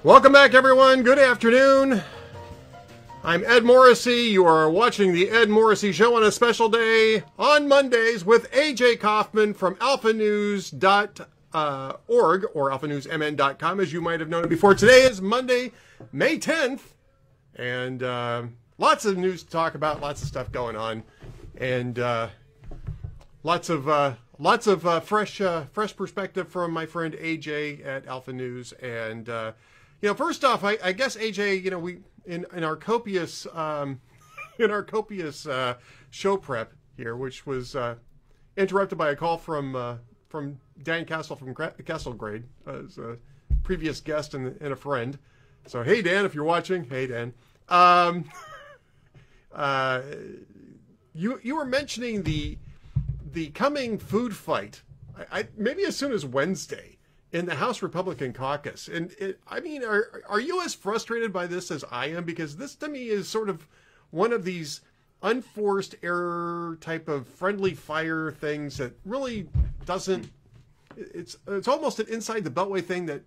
Welcome back, everyone. Good afternoon. I'm Ed Morrissey. You are watching the Ed Morrissey Show on a special day on Mondays with AJ Kaufman from alphanews.org or alphanewsmn.com, as you might have known it before. Today is Monday, May 10th, and lots of news to talk about, lots of stuff going on, and lots of fresh perspective from my friend AJ at Alpha News. And first off, I guess AJ, we in our copious show prep here, which was interrupted by a call from Dan Castle from Castlegrade, as a previous guest and a friend. So hey Dan, if you're watching, hey Dan. You were mentioning the coming food fight, maybe as soon as Wednesday, in the House Republican caucus. And are you as frustrated by this as I am? Because this to me is sort of one of these unforced error type of friendly fire things that really doesn't, it's almost an inside the beltway thing that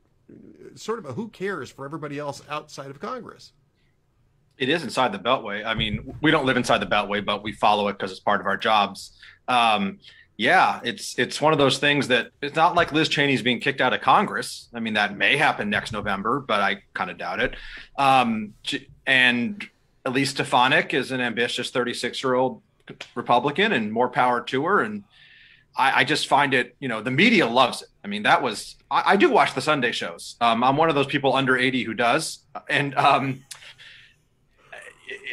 sort of a who cares for everybody else outside of Congress. It is inside the beltway. I mean, we don't live inside the beltway, but we follow it because it's part of our jobs. Yeah, it's one of those things that it's not like Liz Cheney's being kicked out of Congress. I mean, that may happen next November, but I kind of doubt it. And Elise Stefanik is an ambitious 36-year-old Republican, and more power to her. And I just find it, the media loves it. I mean, I do watch the Sunday shows. I'm one of those people under 80 who does. And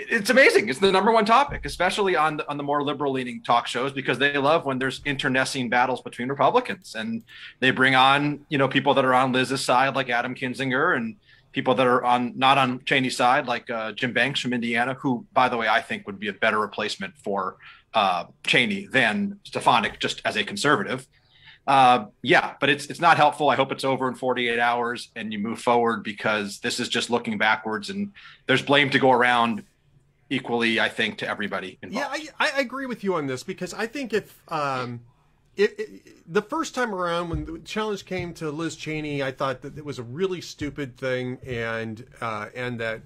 it's amazing. It's the number one topic, especially on the more liberal leaning talk shows, because they love when there's internecine battles between Republicans, and they bring on, people that are on Liz's side, like Adam Kinzinger, and people that are not on Cheney's side, like Jim Banks from Indiana, who, by the way, I think would be a better replacement for Cheney than Stefanik, just as a conservative. But it's not helpful. I hope it's over in 48 hours and you move forward, because this is just looking backwards, and there's blame to go around equally, I think, to everybody involved. Yeah, I agree with you on this, because I think if the first time around when the challenge came to Liz Cheney, I thought that it was a really stupid thing, and that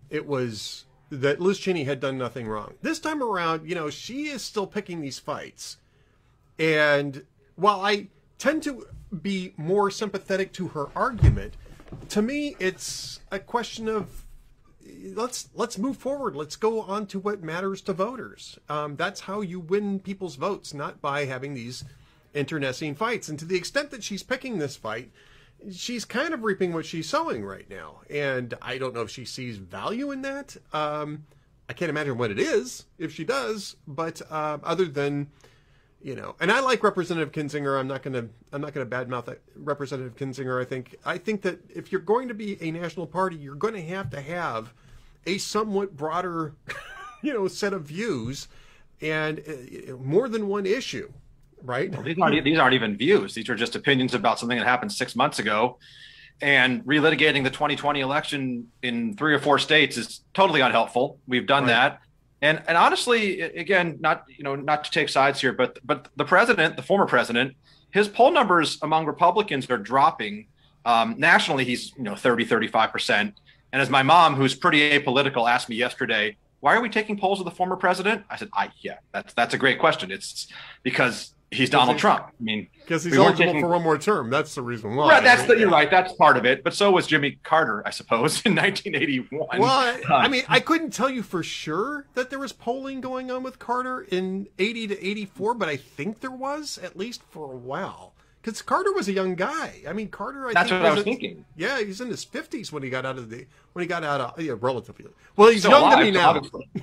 it was that Liz Cheney had done nothing wrong. This time around, she is still picking these fights, and while I tend to be more sympathetic to her argument, to me it's a question of let's move forward. Let's go on to what matters to voters. That's how you win people's votes, not by having these internecine fights. And to the extent that she's picking this fight, she's kind of reaping what she's sowing right now. And I don't know if she sees value in that. I can't imagine what it is if she does, but other than, and I like Representative Kinzinger. I'm not going to badmouth Representative Kinzinger. I think that if you're going to be a national party, you're going to have a somewhat broader, set of views, and more than one issue, right? Well, these aren't even views. These are just opinions about something that happened 6 months ago, and relitigating the 2020 election in 3 or 4 states is totally unhelpful. We've done that. And honestly, again, not to take sides here, but the former president, his poll numbers among Republicans are dropping. Nationally, he's 30-35%. And as my mom, who's pretty apolitical, asked me yesterday, why are we taking polls of the former president? I said, that's a great question. It's because he's Donald Trump. I mean, because he's eligible for one more term. That's the reason why. Right, you're right. That's part of it. But so was Jimmy Carter, I suppose, in 1981. Well, I couldn't tell you for sure that there was polling going on with Carter in 80 to 84, but I think there was, at least for a while. Because Carter was a young guy. I mean, Carter. That's what I was thinking. Yeah, he's in his 50s when he got out of relatively. Well, he's young to me now.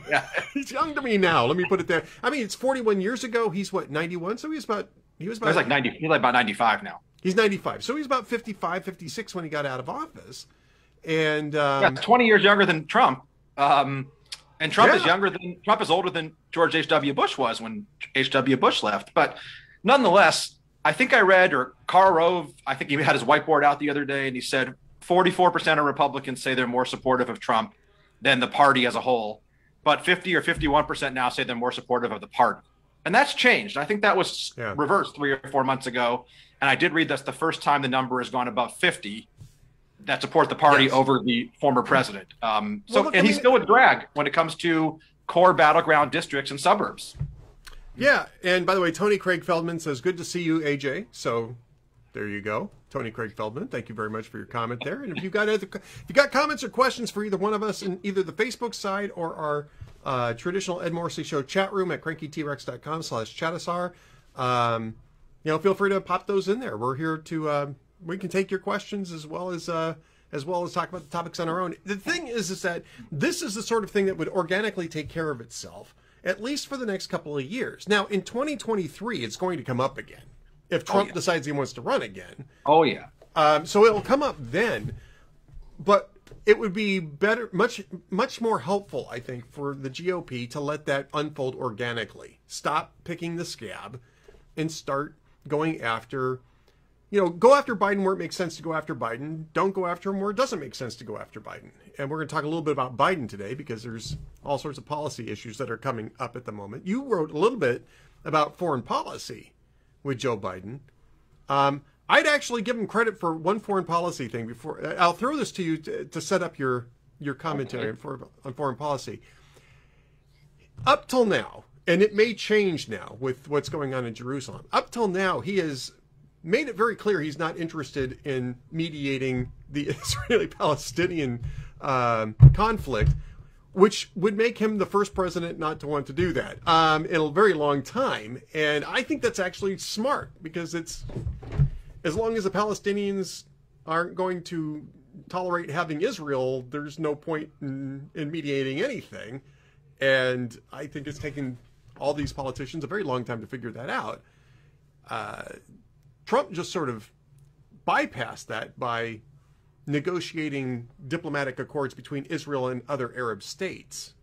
Yeah, he's young to me now. Let me put it there. I mean, it's 41 years ago. He's what, 91? So he was like 90. He's like about 95 now. He's 95. So he's about 55, 56 when he got out of office. And 20 years younger than Trump. And Trump is older than George H.W. Bush was when H.W. Bush left. But nonetheless, I think I read, or Karl Rove, I think he had his whiteboard out the other day, and he said 44% of Republicans say they're more supportive of Trump than the party as a whole, but 50 or 51% now say they're more supportive of the party. And that's changed. I think that was reversed 3 or 4 months ago. And I did read that's the first time the number has gone above 50 that support the party Yes. over the former president. And look, he's still a drag when it comes to core battleground districts and suburbs. Yeah, and by the way, Tony Craig Feldman says, "Good to see you, AJ." So there you go, Tony Craig Feldman. Thank you very much for your comment there. And if you got comments or questions for either one of us in either the Facebook side or our traditional Ed Morrissey Show chat room at crankytrex.com/chatasar, feel free to pop those in there. We're here to we can take your questions as well as talk about the topics on our own. The thing is that this is the sort of thing that would organically take care of itself, at least for the next couple of years. Now, in 2023, it's going to come up again if Trump decides he wants to run again. Oh, yeah. So it'll come up then, but it would be better, much more helpful, I think, for the GOP to let that unfold organically. Stop picking the scab and start going after, go after Biden where it makes sense to go after Biden. Don't go after him where it doesn't make sense to go after Biden. And we're going to talk a little bit about Biden today because there's all sorts of policy issues that are coming up at the moment. You wrote a little bit about foreign policy with Joe Biden. I'd actually give him credit for one foreign policy thing before. I'll throw this to you to set up your commentary on foreign policy. Up till now, and it may change now with what's going on in Jerusalem, up till now he has made it very clear he's not interested in mediating the Israeli-Palestinian conflict, which would make him the first president not to want to do that in a very long time. And I think that's actually smart because it's, as long as the Palestinians aren't going to tolerate having Israel, there's no point in mediating anything. And I think it's taken all these politicians a very long time to figure that out. Trump just sort of bypassed that by negotiating diplomatic accords between Israel and other Arab states,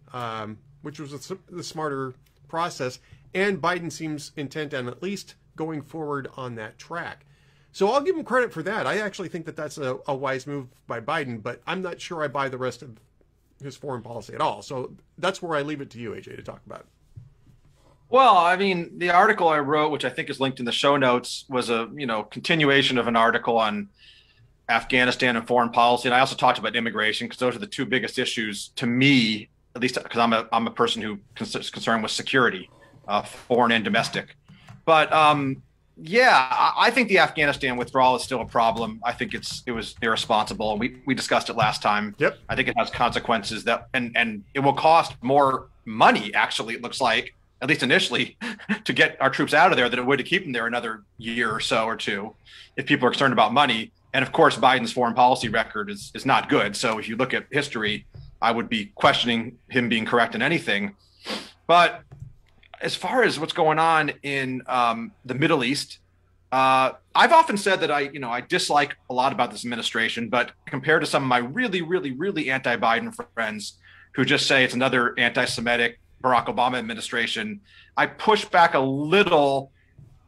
which was the smarter process. And Biden seems intent on at least going forward on that track. So I'll give him credit for that. I actually think that that's a wise move by Biden, but I'm not sure I buy the rest of his foreign policy at all. So that's where I leave it to you, AJ, to talk about. Well, I mean, the article I wrote, which I think is linked in the show notes, was a continuation of an article on Afghanistan and foreign policy, and I also talked about immigration because those are the two biggest issues to me, at least because I'm a person who is concerned with security, foreign and domestic. But I think the Afghanistan withdrawal is still a problem. I think it was irresponsible, and we discussed it last time. Yep. I think it has consequences that and it will cost more money. Actually, it looks like, at least initially, to get our troops out of there than it would to keep them there another year or so or two, if people are concerned about money. And of course, Biden's foreign policy record is not good. So if you look at history, I would be questioning him being correct in anything. But as far as what's going on in the Middle East, I've often said that I dislike a lot about this administration, but compared to some of my really, really, really anti-Biden friends who just say it's another anti-Semitic Barack Obama administration, I push back a little,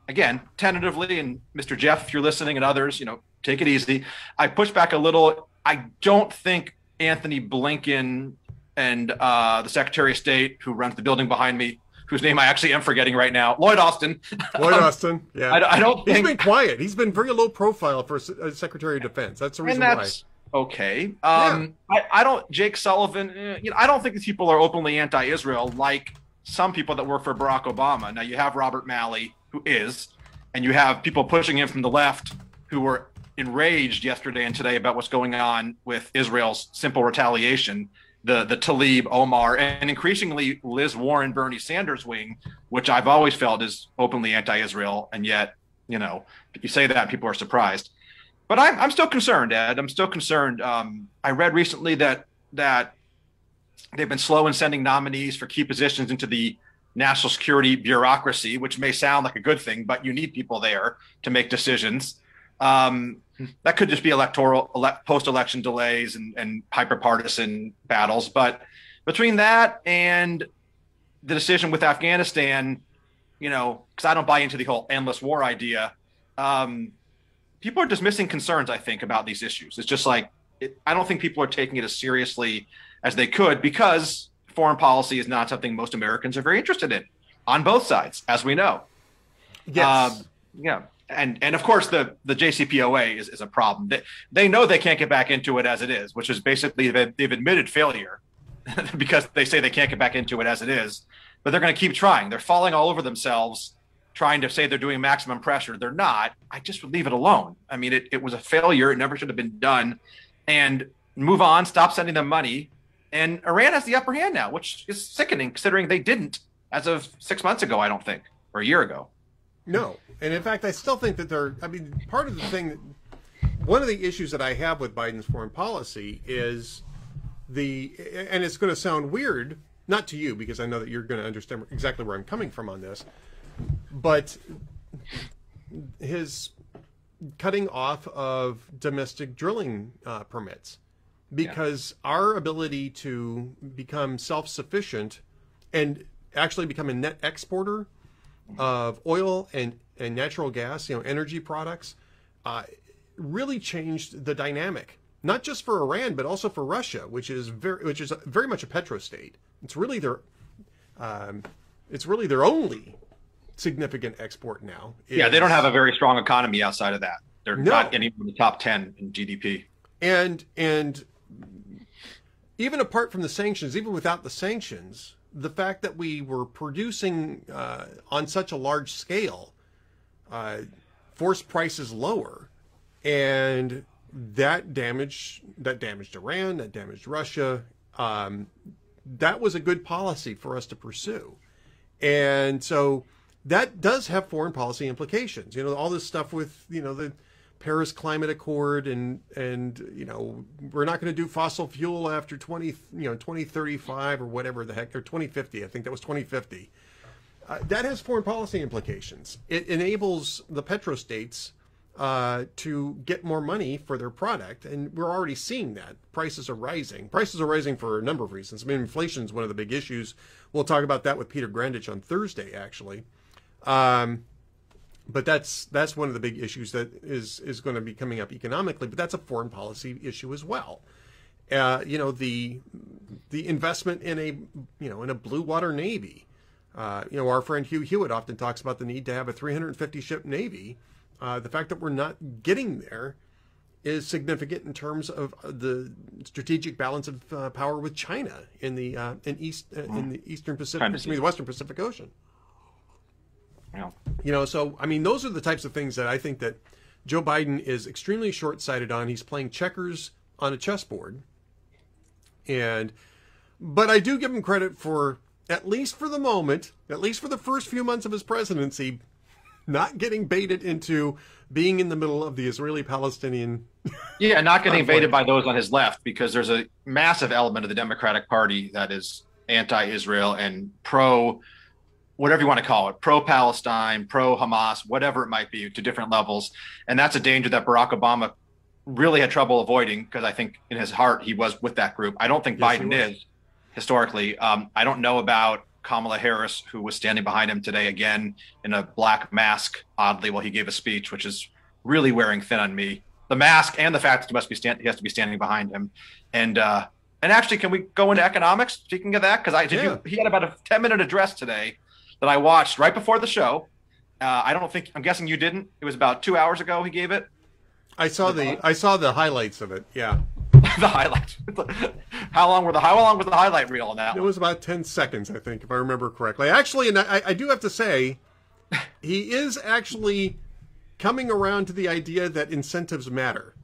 again, tentatively, and Mr. Jeff, if you're listening, and others, take it easy. I push back a little. I don't think Anthony Blinken and the Secretary of State, who runs the building behind me, whose name I actually am forgetting right now, Lloyd Austin. Austin, yeah. I don't think... He's been quiet. He's been very low profile for Secretary of Defense. That's the reason why. Okay. I don't, Jake Sullivan, I don't think these people are openly anti-Israel like some people that work for Barack Obama. Now you have Robert Malley, who is, and you have people pushing him from the left who were enraged yesterday and today about what's going on with Israel's simple retaliation, the Tlaib, Omar, and increasingly Liz Warren, Bernie Sanders wing, which I've always felt is openly anti-Israel. And yet, if you say that, people are surprised. But I'm still concerned, Ed. I'm still concerned. I read recently that they've been slow in sending nominees for key positions into the national security bureaucracy, which may sound like a good thing, but you need people there to make decisions. That could just be post-election delays and hyper-partisan battles. But between that and the decision with Afghanistan, because I don't buy into the whole endless war idea, people are dismissing concerns, I think, about these issues. It's just like, I don't think people are taking it as seriously as they could because foreign policy is not something most Americans are very interested in on both sides, as we know. Yes. Yeah. and of course the JCPOA is a problem. They know they can't get back into it as it is, which is basically they've admitted failure because they say they can't get back into it as it is, but they're going to keep trying. They're falling all over themselves trying to say they're doing maximum pressure. They're not. I just would leave it alone. I mean, it was a failure. It never should have been done, and move on, stop sending them money. And Iran has the upper hand now, which is sickening considering they didn't as of 6 months ago, I don't think, or a year ago. No. And in fact, I still think that part of the thing, one of the issues that I have with Biden's foreign policy is and it's going to sound weird, not to you, because I know that you're going to understand exactly where I'm coming from on this, but his cutting off of domestic drilling permits. Because our ability to become self-sufficient and actually become a net exporter of oil and natural gas, energy products, really changed the dynamic. Not just for Iran, but also for Russia, which is very much a petrostate. It's really their only significant export now. Yeah, they don't have a very strong economy outside of that. They're not anywhere in the top 10 in GDP. And even apart from the sanctions, even without the sanctions, the fact that we were producing on such a large scale forced prices lower, and that damaged Iran, that damaged Russia. That was a good policy for us to pursue, and so that does have foreign policy implications. All this stuff with the Paris Climate Accord and we're not going to do fossil fuel after 2035 or whatever the heck, or 2050. I think that was 2050. That has foreign policy implications. It enables the petrostates to get more money for their product, and we're already seeing that. Prices are rising. Prices are rising for a number of reasons. I mean, inflation is one of the big issues. We'll talk about that with Peter Grandich on Thursday, actually. But that's one of the big issues that is going to be coming up economically. But that's a foreign policy issue as well. The investment in a blue water navy. Our friend Hugh Hewitt often talks about the need to have a 350 ship navy. The fact that we're not getting there is significant in terms of the strategic balance of power with China in the Eastern Pacific, the Western Pacific Ocean. Yeah. So, I mean, those are the types of things that I think that Joe Biden is extremely short-sighted on. He's playing checkers on a chessboard. But I do give him credit for, at least for the moment, at least for the first few months of his presidency, not getting baited into being in the middle of the Israeli-Palestinian Yeah, not getting baited by those on his left, because there's a massive element of the Democratic Party that is anti-Israel and pro, whatever you want to call it, pro-Palestine, pro-Hamas, whatever it might be, to different levels. And that's a danger that Barack Obama really had trouble avoiding, because I think in his heart he was with that group. I don't think Biden is, historically. I don't know about Kamala Harris, who was standing behind him today again in a black mask, oddly, while he gave a speech, which is really wearing thin on me. The mask and the fact that he has to be standing behind him. And actually, can we go into economics, speaking of that? Because he had about a 10-minute address today that I watched right before the show. I'm guessing you didn't. It was about 2 hours ago he gave it. I saw the highlights of it. Yeah. The highlights. How long was the highlight reel on that? It was about 10 seconds, I think, if I remember correctly. Actually, and I do have to say, he is actually coming around to the idea that incentives matter.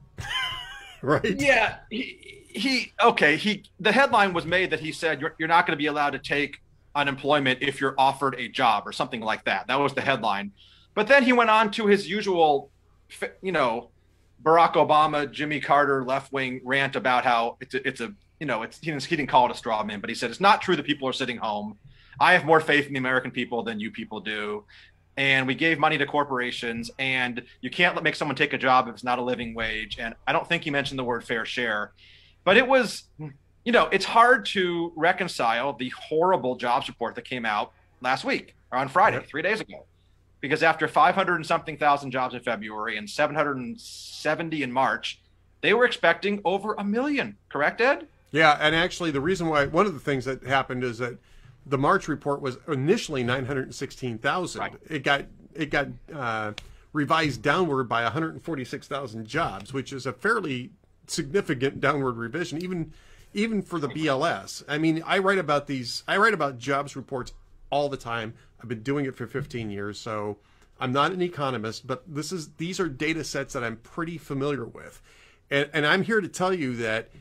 Right? Yeah. The headline was made that he said you're not going to be allowed to take unemployment if you're offered a job or something like that. That was the headline. But then he went on to his usual, Barack Obama, Jimmy Carter left-wing rant about how he didn't call it a straw man, but he said, it's not true that people are sitting home. I have more faith in the American people than you people do. And we gave money to corporations, and you can't make someone take a job if it's not a living wage. And I don't think he mentioned the word fair share, but it was, it's hard to reconcile the horrible jobs report that came out last week or on Friday, 3 days ago. Because after 500 and something thousand jobs in February and 770 in March, they were expecting over 1 million. Correct, Ed? Yeah, and actually the reason why, one of the things that happened is that the March report was initially 916,000. Right. It got revised downward by 146,000 jobs, which is a fairly significant downward revision, even for the BLS. I mean, I write about jobs reports all the time. I've been doing it for 15 years, so I'm not an economist, but these are data sets that I'm pretty familiar with. And I'm here to tell you that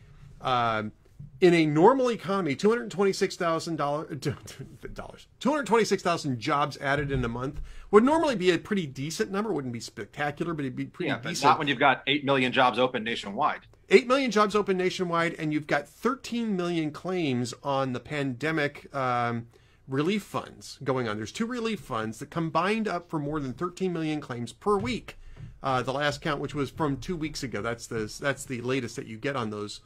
in a normal economy, $226,000 jobs added in a month would normally be a pretty decent number. Wouldn't be spectacular, but it'd be pretty decent. But not when you've got 8 million jobs open nationwide. 8 million jobs open nationwide, and you've got 13 million claims on the pandemic relief funds going on. There's 2 relief funds that combined up for more than 13 million claims per week. The last count, which was from 2 weeks ago, that's the latest that you get on those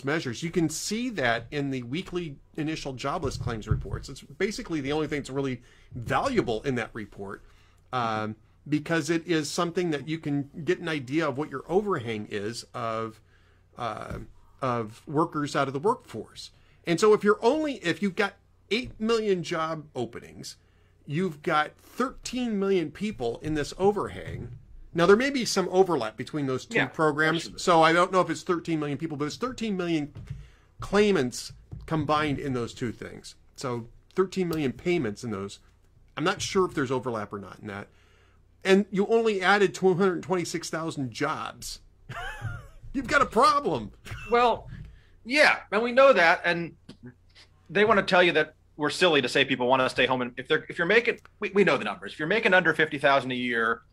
measures. You can see that in the weekly initial jobless claims reports. It's basically the only thing that's really valuable in that report, because it is something that you can get an idea of what your overhang is of workers out of the workforce. And so if you've got 8 million job openings, you've got 13 million people in this overhang. Now, there may be some overlap between those two programs, so I don't know if it's 13 million people, but it's 13 million claimants combined in those two things. So 13 million payments in those. I'm not sure if there's overlap or not in that. And you only added 226,000 jobs. You've got a problem. Well, yeah, and we know that, and they want to tell you that we're silly to say people want to stay home. And if you're making, we know the numbers. If you're making under 50,000 a year,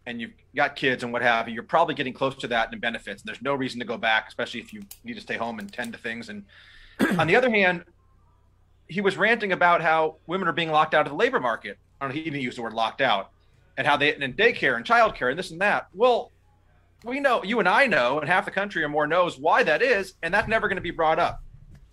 and you've got kids and what have you, you're probably getting close to that in benefits. And there's no reason to go back, especially if you need to stay home and tend to things. And on the other hand, he was ranting about how women are being locked out of the labor market. I don't know, he didn't use the word locked out, and how and daycare and childcare and this and that. Well, we know, you and I know, and half the country or more knows why that is. And that's never going to be brought up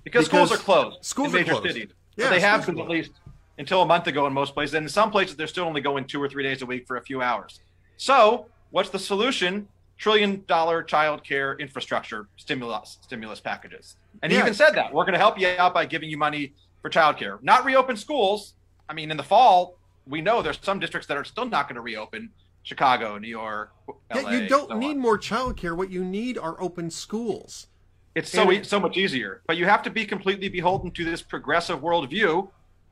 because schools are closed in major cities. Yeah, they have been at least until a month ago in most places. And in some places, they're still only going 2 or 3 days a week for a few hours. So what's the solution? $1 trillion child care infrastructure stimulus packages. And he even said that we're going to help you out by giving you money for child care, not reopen schools. I mean, in the fall, we know there's some districts that are still not going to reopen. Chicago, New York, LA. You don't need more child care. What you need are open schools. It's so much easier, but you have to be completely beholden to this progressive worldview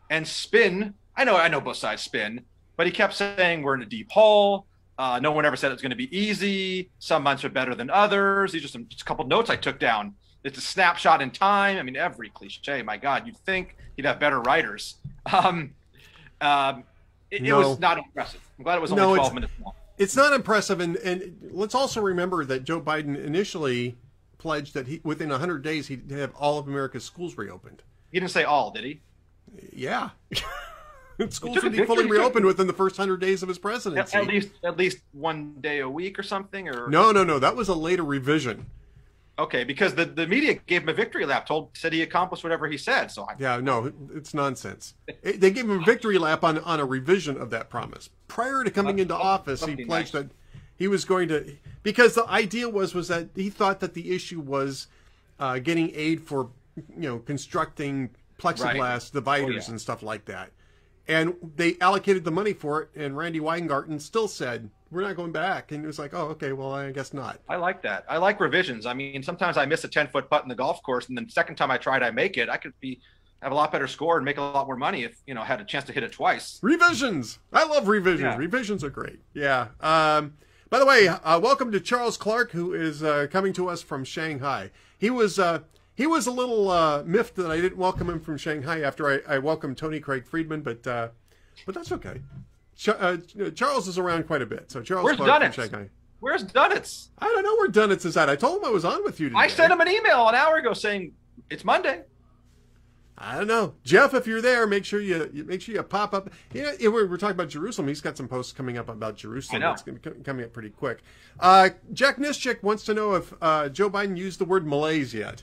and spin. I know both sides spin, but he kept saying we're in a deep hole. No one ever said it's going to be easy. Some months are better than others. These are just a couple of notes I took down. It's a snapshot in time. I mean, every cliche, my God, you'd think he'd have better writers. It was not impressive. I'm glad it was only 12 minutes long. It's not impressive. And let's also remember that Joe Biden initially pledged that within 100 days, he'd have all of America's schools reopened. He didn't say all, did he? Yeah. Schools would be fully reopened within the first 100 days of his presidency. At least 1 day a week or something? Or No. That was a later revision. Okay, because the media gave him a victory lap, said he accomplished whatever he said. So it's nonsense. They gave him a victory lap on a revision of that promise. Prior to coming into office, he pledged that he was going to, because the idea was that he thought that the issue was getting aid for constructing plexiglass dividers and stuff like that. And they allocated the money for it, and Randy Weingarten still said, we're not going back. And it was like, oh, okay, well, I guess not. I like that. I like revisions. I mean, sometimes I miss a 10-foot putt in the golf course, and then the second time I tried, I make it. I could have a lot better score and make a lot more money if, I had a chance to hit it twice. Revisions. I love revisions. Yeah. Revisions are great. Yeah. By the way, welcome to Charles Clark, who is coming to us from Shanghai. He was a little miffed that I didn't welcome him from Shanghai after I welcomed Tony Craig Friedman, but that's okay. Charles is around quite a bit. So Charles Clark from Shanghai. Where's Dunitz? I don't know where Dunitz is at. I told him I was on with you today. I sent him an email an hour ago saying it's Monday. I don't know, Jeff. If you're there, make sure you pop up. We're talking about Jerusalem. He's got some posts coming up about Jerusalem. It's going to be coming up pretty quick. Jack Nischik wants to know if Joe Biden used the word malaise yet.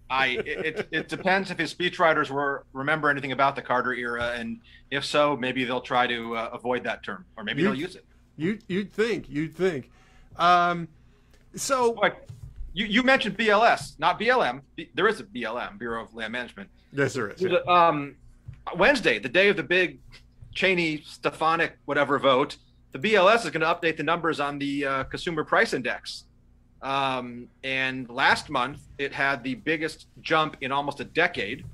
It depends if his speechwriters remember anything about the Carter era, and if so, maybe they'll try to avoid that term, or maybe they'll use it. You'd think. So. You mentioned BLS, not BLM. There is a BLM, Bureau of Land Management. Yes, there is. Yeah. Wednesday, the day of the big Cheney, Stefanik, whatever vote, the BLS is going to update the numbers on the Consumer Price Index. And last month, it had the biggest jump in almost a decade.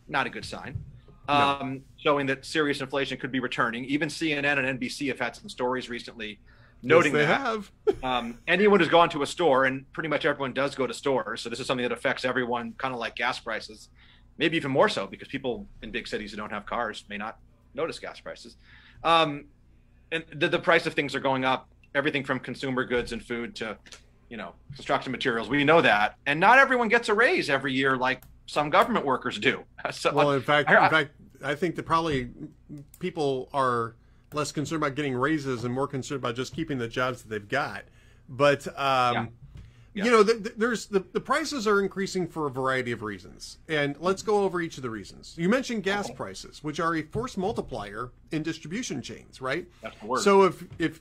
Not a good sign. No. Showing that serious inflation could be returning. Even CNN and NBC have had some stories recently noting yes, they that. have. Anyone who's gone to a store, and pretty much everyone does go to stores, so this is something that affects everyone, kind of like gas prices, maybe even more so, because people in big cities who don't have cars may not notice gas prices. And the price of things are going up, everything from consumer goods and food to, construction materials. We know that. And not everyone gets a raise every year like some government workers do. So, well, in fact, I think that probably people are less concerned about getting raises and more concerned about just keeping the jobs that they've got. But there's the prices are increasing for a variety of reasons, and let's go over each of the reasons. You mentioned gas prices, which are a force multiplier in distribution chains, right? That's the word. So if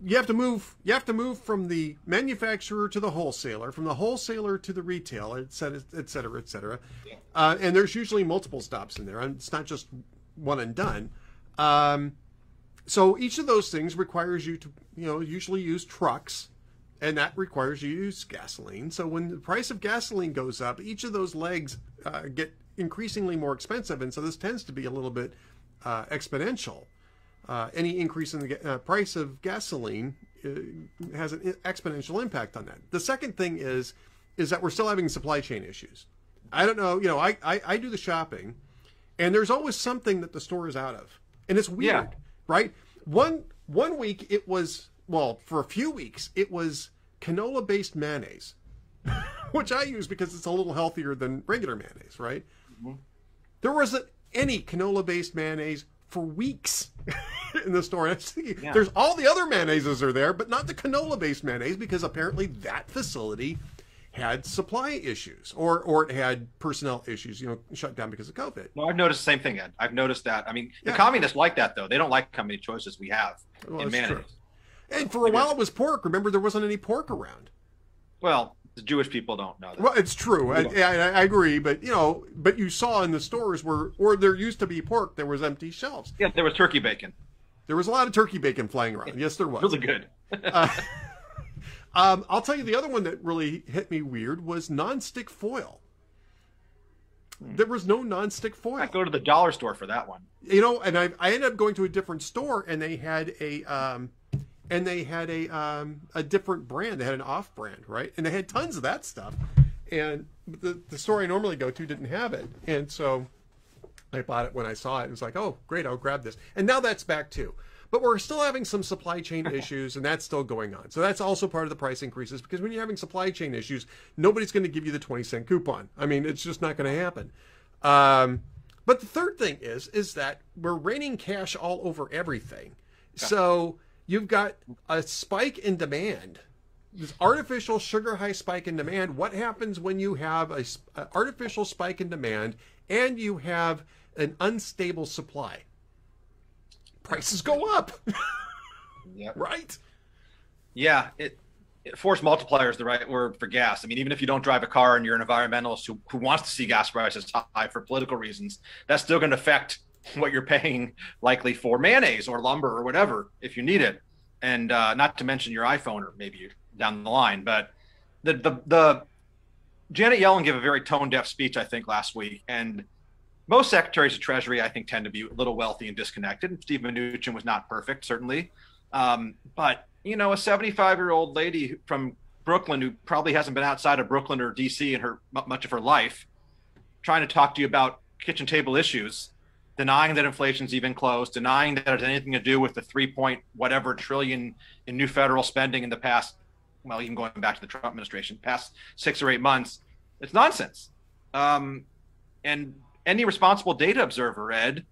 you have to move from the manufacturer to the wholesaler, from the wholesaler to the retailer, et cetera, et cetera, et cetera. Yeah. And there's usually multiple stops in there, and it's not just one and done. So each of those things requires you to, usually use trucks, and that requires you to use gasoline. So when the price of gasoline goes up, each of those legs get increasingly more expensive, and so this tends to be a little bit exponential. Any increase in the price of gasoline has an exponential impact on that. The second thing is that we're still having supply chain issues. I don't know, I do the shopping, and there's always something that the store is out of. And it's weird, right? One week it was, for a few weeks, it was canola-based mayonnaise, which I use because it's a little healthier than regular mayonnaise, right? Mm-hmm. There wasn't any canola-based mayonnaise for weeks in the store. There's all the other mayonnaises are there, but not the canola-based mayonnaise, because apparently that facility had supply issues or it had personnel issues, shut down because of COVID. No, I've noticed the same thing, Ed. I've noticed that. I mean, the communists like that, though. They don't like how many choices we have in mayonnaise. True. And for a while it was pork. Remember, there wasn't any pork around. Well, the Jewish people don't know that. Well, it's true. I agree. But, but you saw in the stores or there used to be pork, there was empty shelves. Yeah, there was turkey bacon. There was a lot of turkey bacon flying around. Yes, there was. Really good. I'll tell you the other one that really hit me weird was nonstick foil. There was no nonstick foil. I go to the dollar store for that one. And I ended up going to a different store, and they had a different brand. They had an off brand, right? And they had tons of that stuff. And the store I normally go to didn't have it. And so I bought it when I saw it. It was like, oh, great, I'll grab this. And now that's back too. But we're still having some supply chain issues, and that's still going on. So that's also part of the price increases, because when you're having supply chain issues, nobody's going to give you the 20-cent coupon. I mean, it's just not going to happen. But the third thing is that we're raining cash all over everything. So you've got a spike in demand, this artificial sugar high spike in demand. What happens when you have an artificial spike in demand and you have an unstable supply? Prices go up. Yep. Right? Yeah, force multiplier is the right word for gas. I mean, even if you don't drive a car and you're an environmentalist who wants to see gas prices high for political reasons, that's still going to affect what you're paying likely for mayonnaise or lumber or whatever if you need it. And not to mention your iPhone or maybe down the line. But the Janet Yellen gave a very tone-deaf speech, I think, last week. And most secretaries of Treasury, I think, tend to be a little wealthy and disconnected. Steve Mnuchin was not perfect, certainly. But, a 75-year-old lady from Brooklyn who probably hasn't been outside of Brooklyn or D.C. in much of her life, trying to talk to you about kitchen table issues, denying that inflation's even close, denying that it has anything to do with the 3-point-whatever trillion in new federal spending in the past, well, even going back to the Trump administration, past 6 or 8 months. It's nonsense. And any responsible data observer, Ed,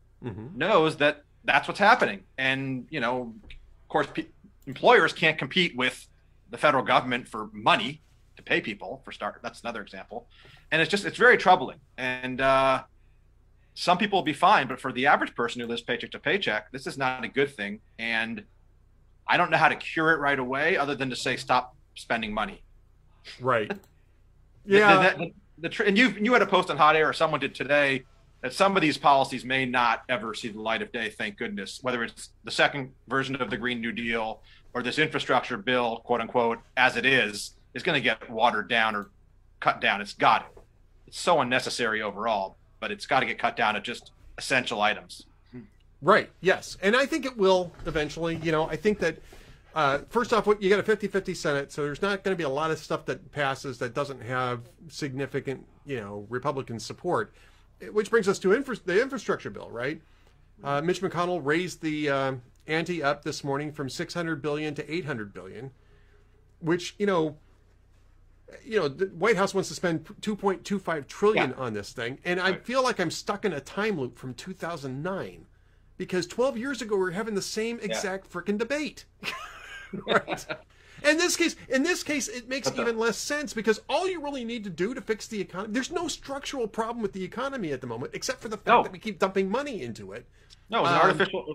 knows that that's what's happening. And, of course, employers can't compete with the federal government for money to pay people, for start. That's another example. And it's very troubling. And some people will be fine, but for the average person who lives paycheck to paycheck, this is not a good thing. And I don't know how to cure it right away other than to say, stop spending money. Right. Yeah. And you had a post on Hot Air, or someone did today, that some of these policies may not ever see the light of day, thank goodness, whether it's the second version of the Green New Deal or this infrastructure bill, quote unquote, as it is going to get watered down or cut down. It's so unnecessary overall, but it's got to get cut down to just essential items. Right. Yes. And I think it will eventually. I think that first off, you got a 50-50 Senate, so there's not going to be a lot of stuff that passes that doesn't have significant, Republican support, which brings us to the infrastructure bill, right? Mitch McConnell raised the ante up this morning from $600 billion to $800 billion, which, the White House wants to spend $2.25 trillion on this thing. And I feel like I'm stuck in a time loop from 2009 because 12 years ago, we were having the same exact frickin' debate. Right. In this case, it makes even less sense because all you really need to do to fix the economy, there's no structural problem with the economy at the moment, except for the fact that we keep dumping money into it. No, it was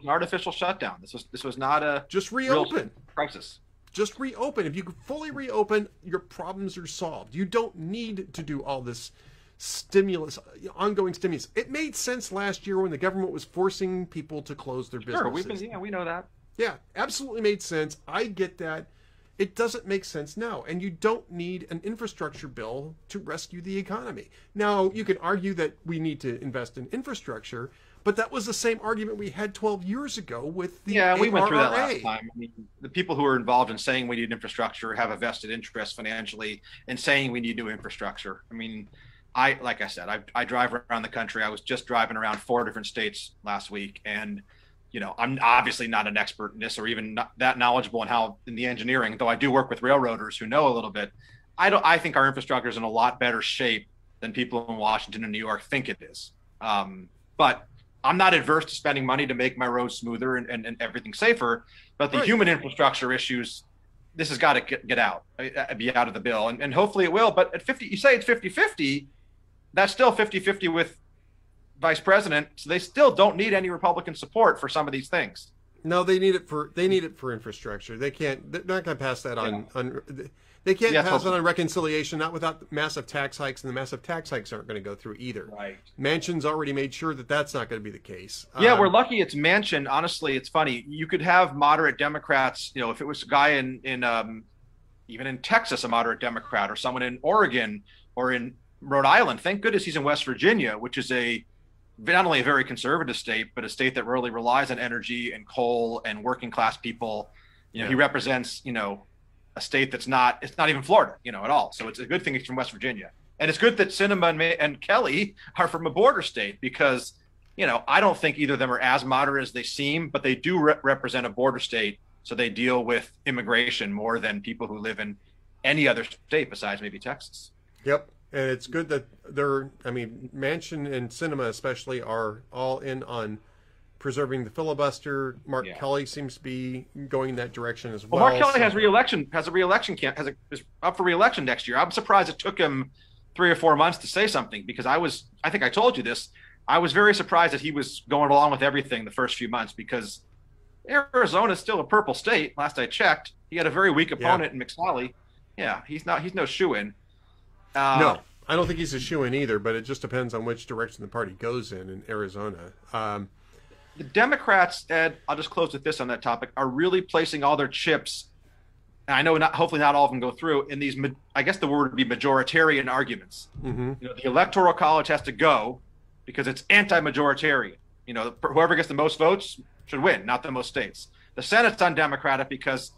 an artificial shutdown. This was not a just reopen crisis. Just reopen. If you could fully reopen, your problems are solved. You don't need to do all this ongoing stimulus. It made sense last year when the government was forcing people to close their businesses. Sure, we know that. Yeah, absolutely made sense. I get that. It doesn't make sense now, and you don't need an infrastructure bill to rescue the economy. Now, you can argue that we need to invest in infrastructure, but that was the same argument we had 12 years ago with the we went through that last time. I mean, the people who are involved in saying we need infrastructure have a vested interest financially in saying we need new infrastructure. I mean, like I said, I drive around the country. I was just driving around 4 different states last week, and I'm obviously not an expert in this or even not that knowledgeable in the engineering, though I do work with railroaders who know a little bit. I think our infrastructure is in a lot better shape than people in Washington and New York think it is. But I'm not adverse to spending money to make my roads smoother and everything safer. But the human infrastructure issues, this has got to get out, be out of the bill. And hopefully it will. But at 50, you say it's 50-50. That's still 50-50 with vice president, so they still don't need any Republican support for some of these things. No, they need it for infrastructure. They're not going to pass that on. They can't pass it on reconciliation, not without massive tax hikes, and the massive tax hikes aren't going to go through either. Right. Manchin's already made sure that that's not going to be the case. Yeah, we're lucky it's Manchin. Honestly, it's funny. You could have moderate Democrats. If it was a guy in even in Texas, a moderate Democrat, or someone in Oregon or in Rhode Island. Thank goodness he's in West Virginia, which is not only a very conservative state, but a state that really relies on energy and coal and working class people. He represents, a state it's not even Florida, at all. So it's a good thing he's from West Virginia. And it's good that Sinema and Kelly are from a border state because, I don't think either of them are as moderate as they seem, but they do represent a border state. So they deal with immigration more than people who live in any other state besides maybe Texas. Yep. And it's good that Manchin and Sinema especially are all in on preserving the filibuster. Mark Kelly seems to be going in that direction as well. Mark Kelly is up for re-election next year. I'm surprised it took him 3 or 4 months to say something because I think I told you this. I was very surprised that he was going along with everything the first few months because Arizona is still a purple state. Last I checked, he had a very weak opponent in McSally. Yeah, he's no shoo-in. No, I don't think he's a shoo-in either, but it just depends on which direction the party goes in Arizona. The Democrats, Ed, I'll just close with this on that topic, are really placing all their chips, and I know hopefully not all of them go through, in these, I guess the word would be majoritarian arguments. Mm-hmm. The Electoral College has to go because it's anti-majoritarian. Whoever gets the most votes should win, not the most states. The Senate's undemocratic because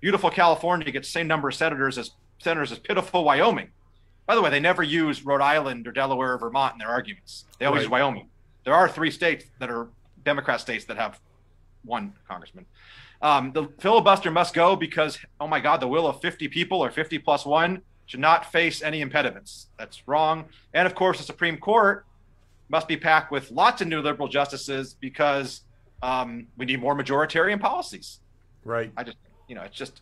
beautiful California gets the same number of senators as pitiful Wyoming. By the way, they never use Rhode Island or Delaware or Vermont in their arguments. They always use Wyoming. There are 3 states that are Democrat states that have 1 congressman. The filibuster must go because, oh my God, the will of 50 people or 50 plus 1 should not face any impediments. That's wrong. And of course, the Supreme Court must be packed with lots of new liberal justices because we need more majoritarian policies. Right.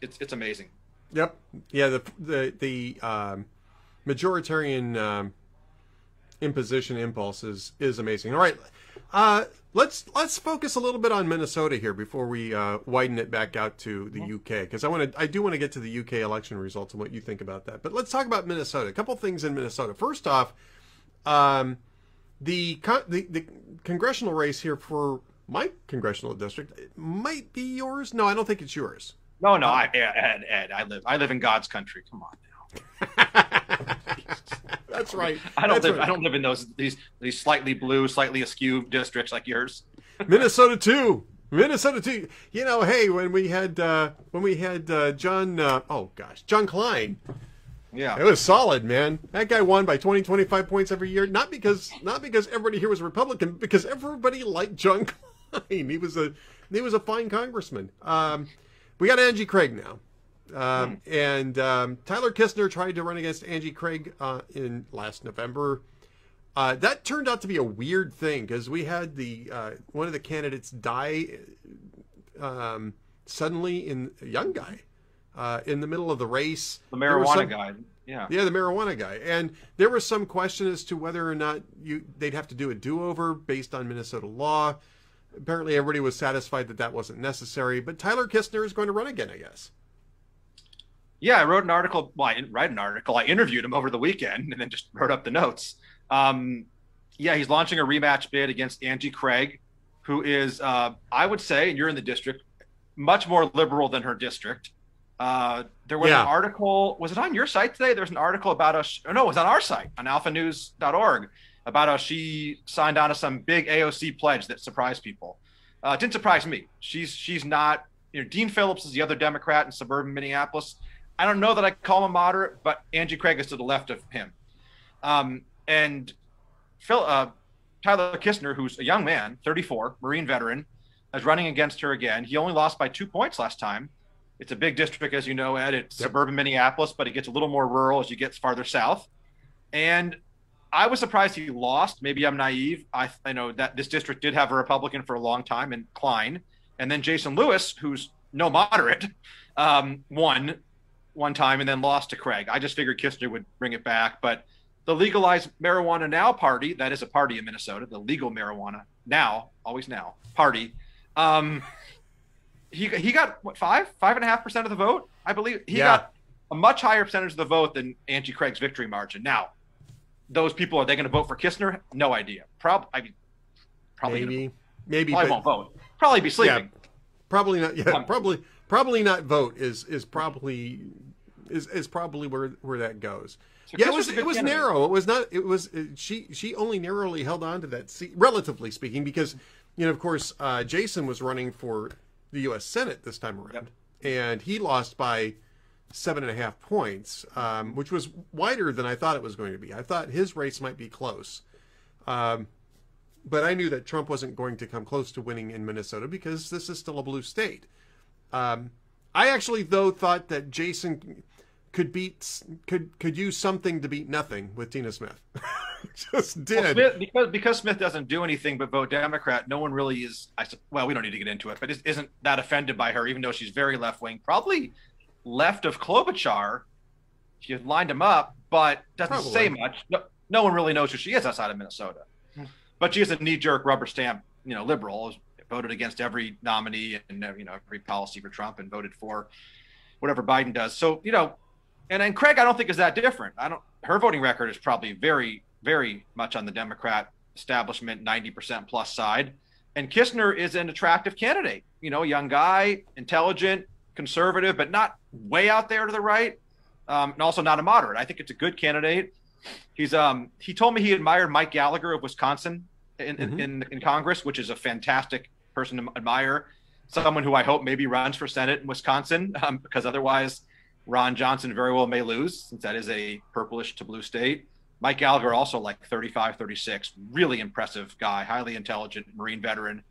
It's amazing. Yep. Yeah. The majoritarian imposition impulse is amazing. All right, let's focus a little bit on Minnesota here before we widen it back out to the UK because I do want to get to the UK election results and what you think about that. But let's talk about Minnesota. A couple things in Minnesota. First off, the congressional race here for my congressional district might be yours. No, I don't think it's yours. No, Ed, I live in God's country. Come on now. That's right. I don't live in these slightly blue, slightly askew districts like yours. Minnesota too. You know, hey, when we had John Klein. Yeah. It was solid, man. That guy won by 20, 25 points every year. Not because everybody here was Republican, because everybody liked John Klein. He was a fine congressman. We got Angie Craig now. And Tyler Kistner tried to run against Angie Craig in last November. That turned out to be a weird thing because we had one of the candidates die suddenly, a young guy in the middle of the race. The marijuana guy. Yeah, the marijuana guy. And there was some question as to whether or not they'd have to do a do-over based on Minnesota law. Apparently everybody was satisfied that wasn't necessary. But Tyler Kistner is going to run again, I guess. Yeah, I wrote an article. Well, I didn't write an article. I interviewed him over the weekend and then just wrote up the notes. Yeah, he's launching a rematch bid against Angie Craig, who is, I would say, and you're in the district, much more liberal than her district. There was an article. Was it on your site today? There's an article about us. No, it was on our site, on alphanews.org, about how she signed on to some big AOC pledge that surprised people. It didn't surprise me. She's not. Dean Phillips is the other Democrat in suburban Minneapolis. I don't know that I call him a moderate, but Angie Craig is to the left of him. And Tyler Kistner, who's a young man, 34, Marine veteran, is running against her again. He only lost by 2 points last time. It's a big district, as you know, Ed. It's suburban Minneapolis, but it gets a little more rural as you get farther south. And I was surprised he lost. Maybe I'm naive. I know that this district did have a Republican for a long time, and Klein. And then Jason Lewis, who's no moderate, won one time and then lost to Craig. I just figured Kistner would bring it back. But the Legalized Marijuana Now party, that is a party in Minnesota, the Legal Marijuana Now, always now, party. He got, what, 5.5% of the vote? I believe he got a much higher percentage of the vote than Angie Craig's victory margin. Now, those people, are they going to vote for Kistner? No idea. Probably won't vote. Probably be sleeping. Yeah, probably not. Yeah, probably not vote is probably where that goes. So yeah, it was narrow. It was not. It was she only narrowly held on to that seat, relatively speaking, because of course Jason was running for the U.S. Senate this time around, and he lost by 7.5 points, which was wider than I thought it was going to be. I thought his race might be close. But I knew that Trump wasn't going to come close to winning in Minnesota because this is still a blue state. I actually, though, thought that Jason could use something to beat nothing with Tina Smith. Just did. Well, because Smith doesn't do anything but vote Democrat, no one really is. Well, we don't need to get into it, but isn't that offended by her, even though she's very left wing, probably left of Klobuchar. She lined him up, but doesn't say much. No one really knows who she is outside of Minnesota. But she is a knee-jerk rubber stamp, liberal. Voted against every nominee and every policy for Trump, and voted for whatever Biden does. So and then Craig, I don't think is that different. Her voting record is probably very, very much on the Democrat establishment 90% plus side. And Kistner is an attractive candidate. Young guy, intelligent, conservative, but not way out there to the right, and also not a moderate. I think it's a good candidate. He told me he admired Mike Gallagher of Wisconsin in Congress, which is a fantastic person to admire. Someone who I hope maybe runs for Senate in Wisconsin, because otherwise Ron Johnson very well may lose, since that is a purplish to blue state. Mike Gallagher also like 35, 36, really impressive guy, highly intelligent Marine veteran.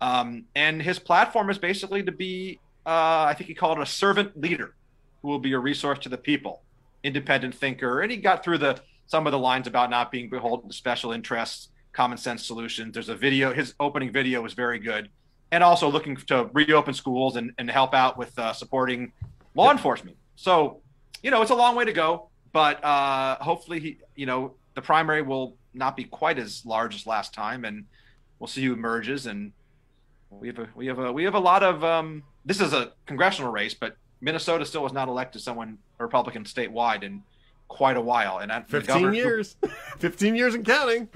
And his platform is basically to be, I think he called it a servant leader who will be a resource to the people, independent thinker. And he got through some of the lines about not being beholden to special interests, common sense solutions. There's a video, his opening video was very good. And also looking to reopen schools and help out with supporting law enforcement. So, it's a long way to go, but hopefully the primary will not be quite as large as last time, and we'll see who emerges. And we have a lot of this is a congressional race, but Minnesota still has not elected a Republican statewide in quite a while. And 15 years, 15 years and counting.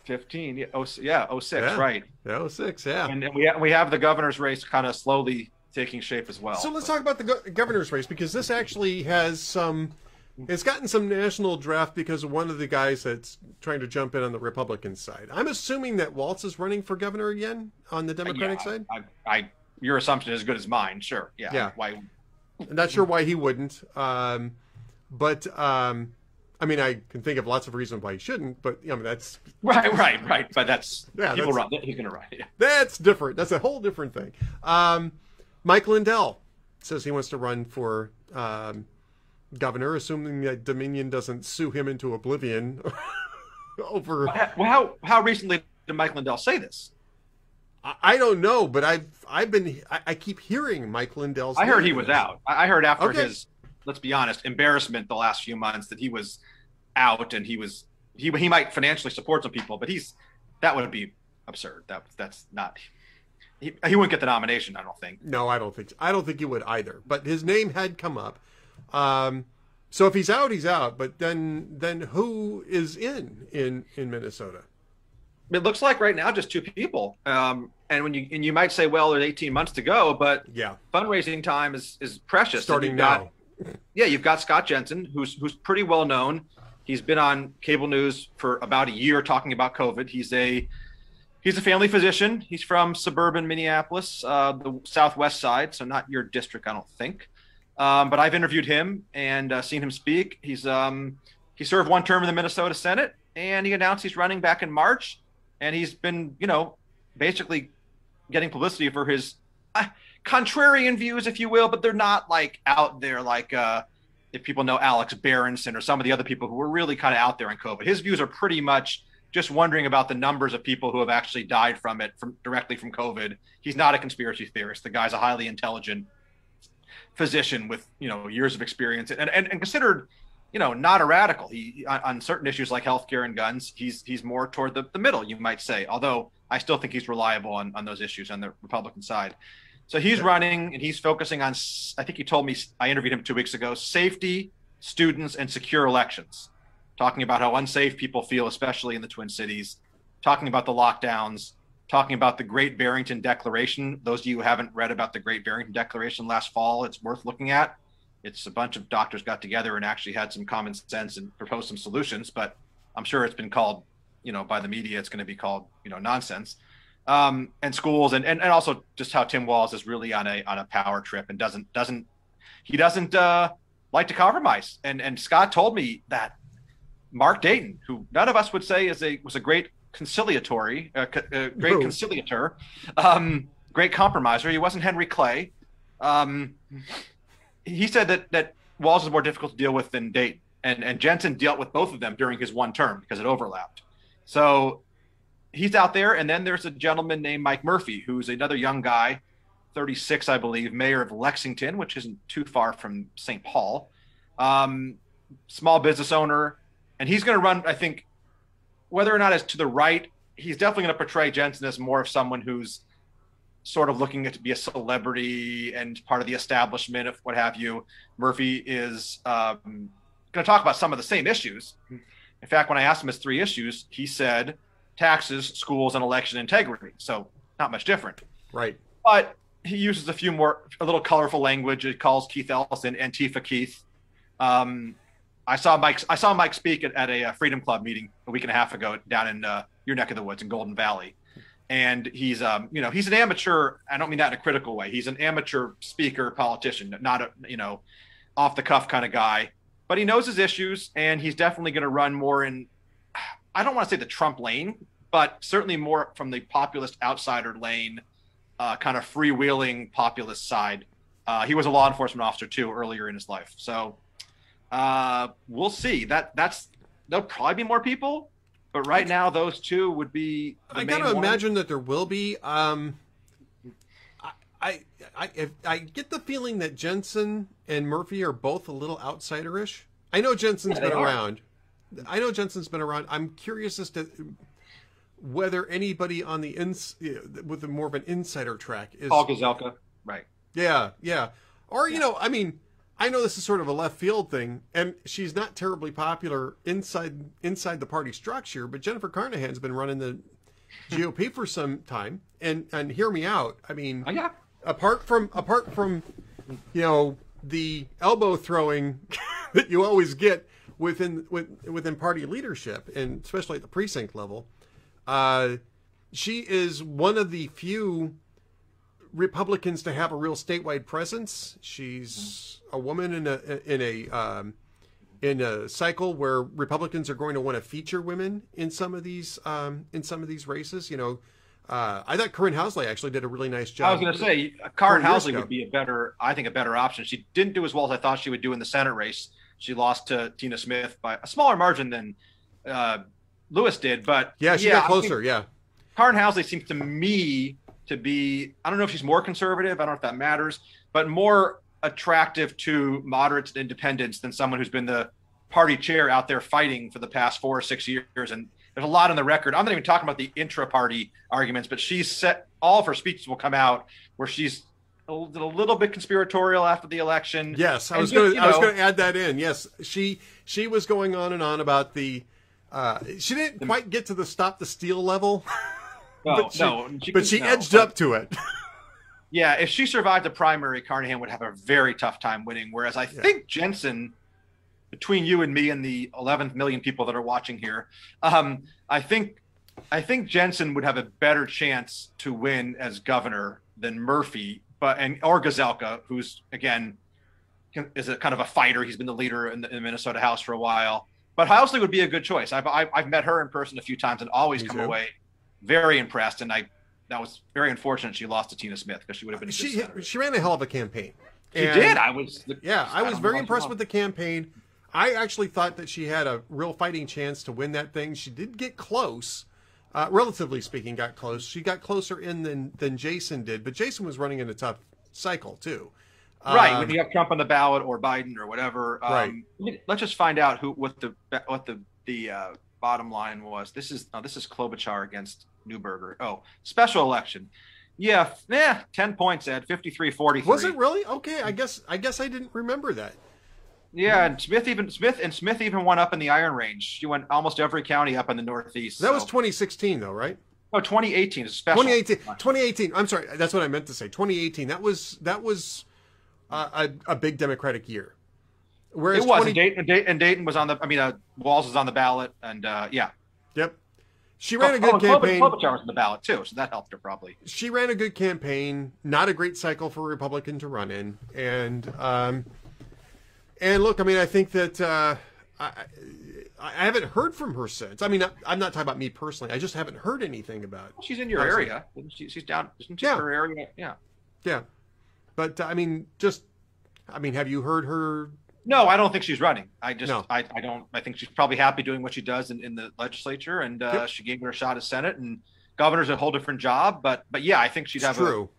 15, yeah, 06, Yeah. right. Yeah, 06, yeah. And we have the governor's race kind of slowly taking shape as well. So let's talk about the governor's race, because this actually has it's gotten some national draft because of one of the guys that's trying to jump in on the Republican side. I'm assuming that Walz is running for governor again on the Democratic side? Your assumption is as good as mine, sure. Yeah. Why? I'm not sure why he wouldn't. But I mean, I can think of lots of reasons why he shouldn't, but I mean, that's right. But that's people run. He's going to run. Yeah. That's different. That's a whole different thing. Mike Lindell says he wants to run for governor, assuming that Dominion doesn't sue him into oblivion over. Well, how recently did Mike Lindell say this? I don't know, but I keep hearing Mike Lindell's. I heard he was out. I heard after his, let's be honest, embarrassment the last few months that he was out, and he might financially support some people, but that would be absurd. That's not. He wouldn't get the nomination, I don't think. No, I don't think he would either. But his name had come up. So if he's out, he's out. But then who is in Minnesota? It looks like right now just two people. And you might say, well, there's 18 months to go, but fundraising time is precious. Starting now. You've got Scott Jensen, who's pretty well known. He's been on cable news for about a year talking about COVID. He's a family physician. He's from suburban Minneapolis, the southwest side, so not your district, I don't think. But I've interviewed him and seen him speak. He served one term in the Minnesota Senate, and he announced he's running back in March. And he's been, basically getting publicity for his contrarian views, if you will, but they're not like out there like if people know Alex Berenson or some of the other people who were really kind of out there in COVID. His views are pretty much just wondering about the numbers of people who have actually died from it directly from COVID. He's not a conspiracy theorist. The guy's a highly intelligent physician with, years of experience and considered, not a radical. He on certain issues like healthcare and guns, he's more toward the middle, you might say, although I still think he's reliable on those issues on the Republican side. So he's running and he's focusing on, I think he told me, I interviewed him 2 weeks ago, safety, students, and secure elections, talking about how unsafe people feel, especially in the Twin Cities, talking about the lockdowns, talking about the Great Barrington Declaration. Those of you who haven't read about the Great Barrington Declaration last fall, it's worth looking at. It's a bunch of doctors got together and actually had some common sense and proposed some solutions, but I'm sure it's been called, by the media, it's going to be called, nonsense. And schools and also just how Tim Walz is really on a power trip and doesn't like to compromise. And Scott told me that Mark Dayton, who none of us would say was a great conciliator, great compromiser. He wasn't Henry Clay. He said that Walz is more difficult to deal with than Dayton, and Jensen dealt with both of them during his one term because it overlapped. So he's out there, and then there's a gentleman named Mike Murphy, who's another young guy, 36, I believe, mayor of Lexington, which isn't too far from St. Paul, small business owner, and he's going to run, I think, whether or not it's to the right, he's definitely going to portray Jensen as more of someone who's sort of looking to be a celebrity and part of the establishment of what have you. Murphy is going to talk about some of the same issues. In fact, when I asked him his 3 issues, he said taxes, schools, and election integrity. So not much different. Right. But he uses a little colorful language. He calls Keith Ellison Antifa Keith. I saw Mike speak at a Freedom Club meeting a week and a half ago down in your neck of the woods in Golden Valley. And he's an amateur. I don't mean that in a critical way. He's an amateur speaker, politician, not a, off the cuff kind of guy, but he knows his issues, and he's definitely going to run more in, I don't want to say the Trump lane, but certainly more from the populist outsider lane, kind of freewheeling populist side. He was a law enforcement officer too earlier in his life. So we'll see. There'll probably be more people, but right now those two would be the main I gotta one. imagine that there will be. I get the feeling that Jensen and Murphy are both a little outsider-ish. I know Jensen's been around. I'm curious as to whether anybody on the with more of an insider track is Paul Gazelka, right? Yeah. Or I know this is sort of a left field thing, and she's not terribly popular inside the party structure, but Jennifer Carnahan's been running the GOP for some time, and hear me out. I mean, apart from the elbow throwing that you always get within party leadership, and especially at the precinct level, she is one of the few Republicans to have a real statewide presence. She's a woman in a cycle where Republicans are going to want to feature women in some of these races. I thought Corinne Housley actually did a really nice job. I was going to say Corinne Housley would be a better option. She didn't do as well as I thought she would do in the Senate race. She lost to Tina Smith by a smaller margin than Lewis did, but she got closer. Yeah, Corinne Housley seems to me to be, I don't know if she's more conservative, I don't know if that matters, but more attractive to moderates and independents than someone who's been the party chair out there fighting for the past 4 or 6 years. And there's a lot on the record. I'm not even talking about the intra-party arguments, but she's set, all of her speeches will come out where she's a little bit conspiratorial after the election. Yes, I was going to add that in. Yes, she was going on and on about the, she didn't quite get to the stop the steal level. But she edged up to it. Yeah, if she survived the primary, Carnahan would have a very tough time winning. Whereas I think Jensen, between you and me and the 11 million people that are watching here, I think Jensen would have a better chance to win as governor than Murphy, or Gazelka, who's again is a kind of a fighter. He's been the leader in the Minnesota House for a while. But Housley would be a good choice. I've met her in person a few times and always come away very impressed, and that was very unfortunate she lost to Tina Smith because she would have been a good senator. She ran a hell of a campaign. She did. I was very impressed with the campaign. I actually thought that she had a real fighting chance to win that thing. She did get close, relatively speaking, got close. She got closer in than Jason did, but Jason was running in a tough cycle too. Right, when you have Trump on the ballot or Biden or whatever. Right. Let's just find out what the bottom line was. This is Klobuchar against Neuberger. Oh, special election. Yeah, 10 points, Ed, 53-43. Was it really? Okay, I guess I didn't remember that. Yeah, and Smith even won up in the Iron Range. She won almost every county up in the Northeast. That was 2016 though, right? Oh, 2018 is special. 2018. I'm sorry, that's what I meant to say. 2018. That was a big Democratic year. Whereas it was, and Dayton was on the. Walz was on the ballot, and yeah. Yep. She ran a good campaign. Klobuchar was on the ballot too, so that helped her probably. She ran a good campaign. Not a great cycle for a Republican to run in, and look, I think that I haven't heard from her since. I'm not talking about me personally. I just haven't heard anything about. She's in your area. She's down. Isn't she her area? Yeah. Yeah, but have you heard her? No, I don't think she's running. I don't. I think she's probably happy doing what she does in the legislature, and she gave her a shot at Senate. And governor's a whole different job, but yeah, I think she'd have true.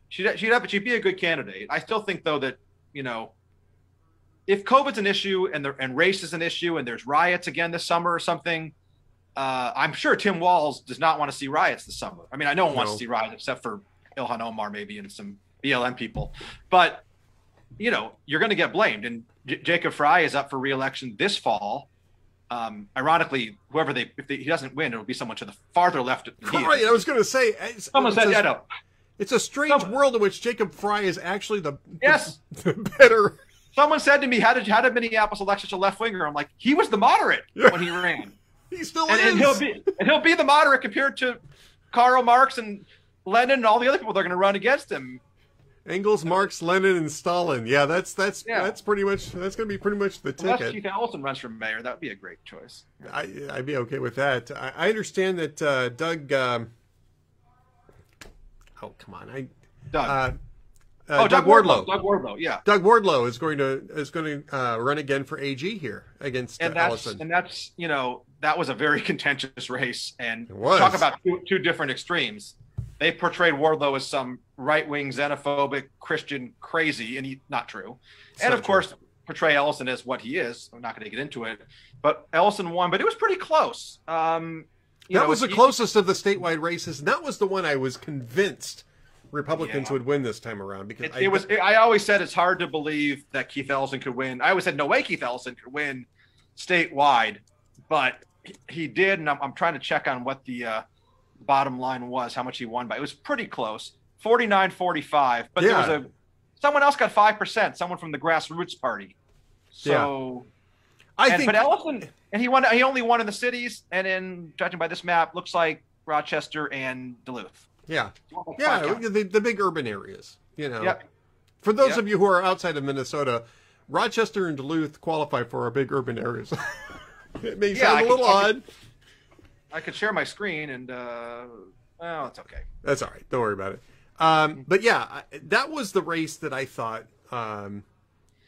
She'd be a good candidate. I still think though that if COVID's an issue and race is an issue and there's riots again this summer or something, I'm sure Tim Walz does not want to see riots this summer. No one wants to see riots except for Ilhan Omar maybe and some BLM people, but you're going to get blamed. And Jacob Frey is up for re-election this fall. Ironically, if he doesn't win, it'll be someone to the farther left. Right, I was going to say. Someone said, "I know." It's a strange world in which Jacob Frey is actually the better. Someone said to me, "How did Minneapolis elect such a left winger?" I'm like, he was the moderate when he ran. He still is, and he'll be the moderate compared to Karl Marx and Lenin and all the other people that are going to run against him. Engels, Marx, Lenin, and Stalin. Yeah, that's pretty much going to be pretty much the ticket. Unless Keith Ellison runs for mayor, that would be a great choice. I'd be okay with that. I understand that Doug. Come on, Doug. Doug Wardlow. Doug Wardlow, yeah. Doug Wardlow is going to run again for AG here against Ellison. And that's that was a very contentious race. And talk about two different extremes. They portrayed Wardlow as some right-wing, xenophobic, Christian crazy, and he's not true. And of course, portray Ellison as what he is. I'm not going to get into it, but Ellison won, but it was pretty close. That was the closest of the statewide races, and that was the one I was convinced Republicans would win this time around because I always said it's hard to believe that Keith Ellison could win. I always said no way Keith Ellison could win statewide, but he did. And I'm trying to check on what the bottom line was, how much he won by. It was pretty close, 49-45. But there was someone else got 5%, someone from the grassroots party. So but Ellison, and he won. He only won in the cities, and in judging by this map, looks like Rochester and Duluth. Yeah, the big urban areas. Yep. For those of you who are outside of Minnesota, Rochester and Duluth qualify for our big urban areas. It may sound a little odd. I could share my screen, and well, it's okay. That's all right. Don't worry about it. But yeah, that was the race that I thought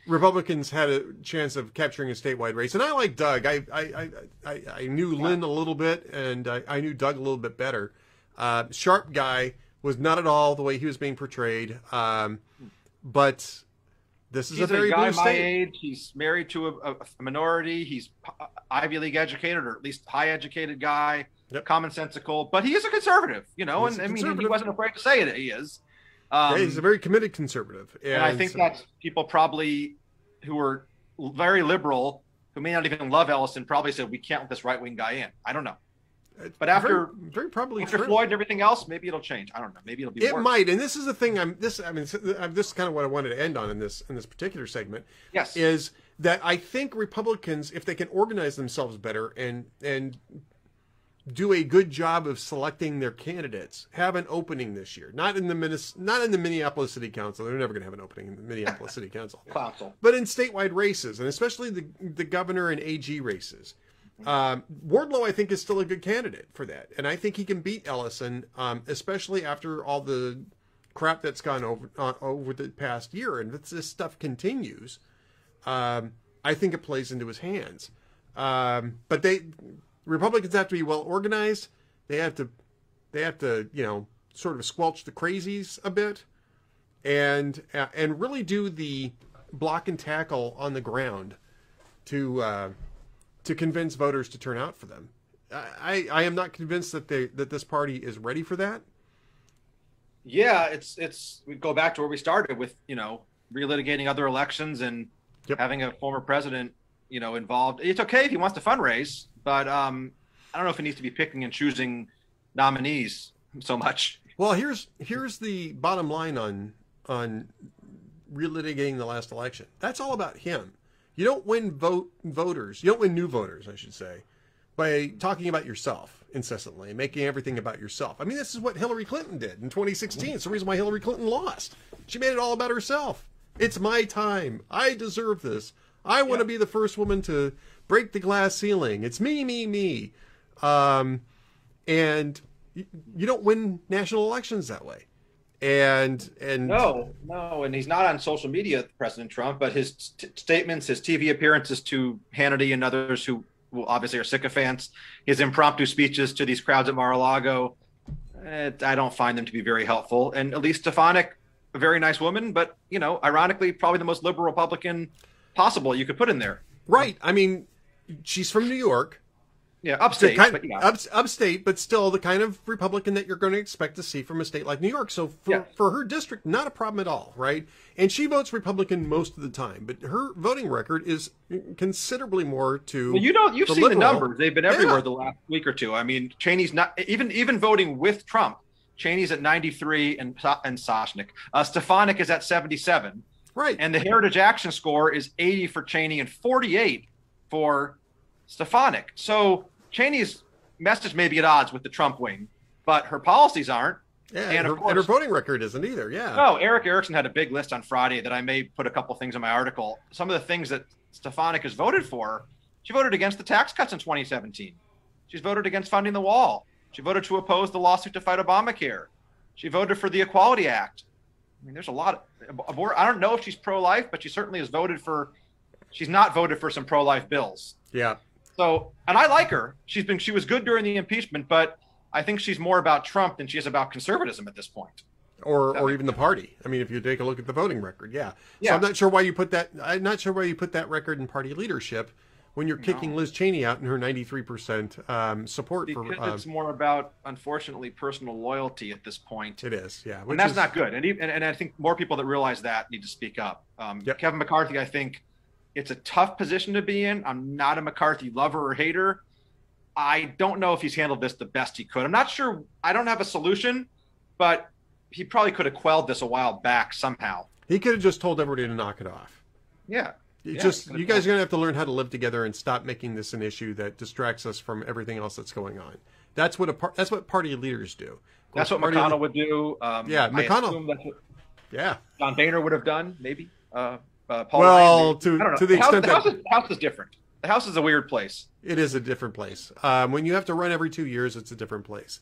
Republicans had a chance of capturing a statewide race. And I like Doug. I knew Lynn a little bit, and I knew Doug a little bit better. Sharp guy, was not at all the way he was being portrayed. But this is a very guy blue my state. age. He's married to a minority. He's Ivy League educated, or at least high educated guy. Yep. Commonsensical, but he is a conservative, and I mean, he wasn't afraid to say it. He is. He's a very committed conservative. And I think that people probably who are very liberal, who may not even love Ellison, probably said, we can't let this right-wing guy in. I don't know. But after Floyd and everything else, maybe it'll change. I don't know. Maybe it'll be worse. It might. And this is the thing. This is kind of what I wanted to end on in this particular segment. Yes. Is that I think Republicans, if they can organize themselves better and do a good job of selecting their candidates, have an opening this year. Not in the Minneapolis City Council. They're never going to have an opening in the Minneapolis City Council. But in statewide races, and especially the governor and AG races. Wardlow, I think, is still a good candidate for that. And I think he can beat Ellison, especially after all the crap that's gone over the past year. And if this stuff continues, I think it plays into his hands. But Republicans have to be well organized. They have to, sort of squelch the crazies a bit, and really do the block and tackle on the ground to convince voters to turn out for them. I am not convinced that this party is ready for that. Yeah, it's we go back to where we started with relitigating other elections and having a former president involved. It's okay if he wants to fundraise, but I don't know if he needs to be picking and choosing nominees so much. Well, here's the bottom line on relitigating the last election. That's all about him. You don't win voters. You don't win new voters, I should say, by talking about yourself incessantly and making everything about yourself. I mean, this is what Hillary Clinton did in 2016. It's the reason why Hillary Clinton lost. She made it all about herself. It's my time. I deserve this. I want to be the first woman to break the glass ceiling. It's me, me, me. And you don't win national elections that way. And no, and he's not on social media, President Trump, but his statements, his TV appearances to Hannity and others who obviously are sycophants, his impromptu speeches to these crowds at Mar-a-Lago, I don't find them to be very helpful. And Elise Stefanik, a very nice woman, but ironically, probably the most liberal Republican possible you could put in there. Right. I mean, she's from New York. Yeah, upstate. Upstate, but still the kind of Republican that you're going to expect to see from a state like New York. So for her district, not a problem at all, right? And she votes Republican most of the time, but her voting record is considerably more to. Well, you've seen the numbers; they've been everywhere the last week or two. I mean, Cheney's not even voting with Trump. Cheney's at 93 and Soshnik. Stefanik is at 77. Right. And the Heritage Action score is 80 for Cheney and 48 for Stefanik. So Cheney's message may be at odds with the Trump wing, but her policies aren't. Yeah, and her voting record isn't either. Yeah. No, Eric Erickson had a big list on Friday that I may put a couple things in my article. Some of the things that Stefanik has voted for, she voted against the tax cuts in 2017. She's voted against funding the wall. She voted to oppose the lawsuit to fight Obamacare. She voted for the Equality Act. I mean, there's a lot of I don't know if she's pro-life, but she certainly has voted for. She's not voted for some pro-life bills. Yeah. So, and I like her. She was good during the impeachment, but I think she's more about Trump than she is about conservatism at this point. Or even the party. I mean, if you take a look at the voting record, yeah. So I'm not sure why you put that. I'm not sure why you put that record in party leadership when you're kicking Liz Cheney out in her 93% support because for. It's more about, unfortunately, personal loyalty at this point. It is, yeah, and that's not good. And I think more people that realize that need to speak up. Kevin McCarthy, I think it's a tough position to be in. I'm not a McCarthy lover or hater. I don't know if he's handled this the best he could. I'm not sure. I don't have a solution, but he probably could have quelled this a while back somehow. He could have just told everybody to knock it off. Yeah. You guys are going to have to learn how to live together and stop making this an issue that distracts us from everything else that's going on. That's what party leaders do. That's what McConnell would do. McConnell. John Boehner would have done, maybe. To the extent that the House is different. The House is a weird place. It is a different place. When you have to run every 2 years, it's a different place.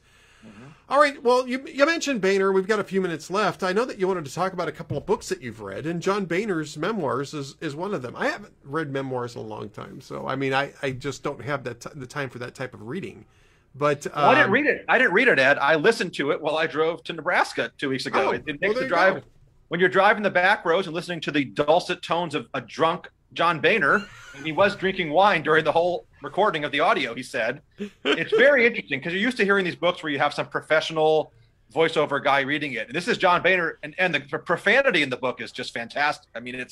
All right. Well, you mentioned Boehner. We've got a few minutes left. I know that you wanted to talk about a couple of books that you've read, and John Boehner's Memoirs is one of them. I haven't read Memoirs in a long time, so I mean, I just don't have the time for that type of reading. But I didn't read it. I didn't read it, Ed. I listened to it while I drove to Nebraska 2 weeks ago. It makes the drive when you're driving the back roads and listening to the dulcet tones of a drunk John Boehner, and he was drinking wine during the whole recording of the audio, he said. It's very interesting because you're used to hearing these books where you have some professional voiceover guy reading it. And this is John Boehner, and the profanity in the book is just fantastic. I mean,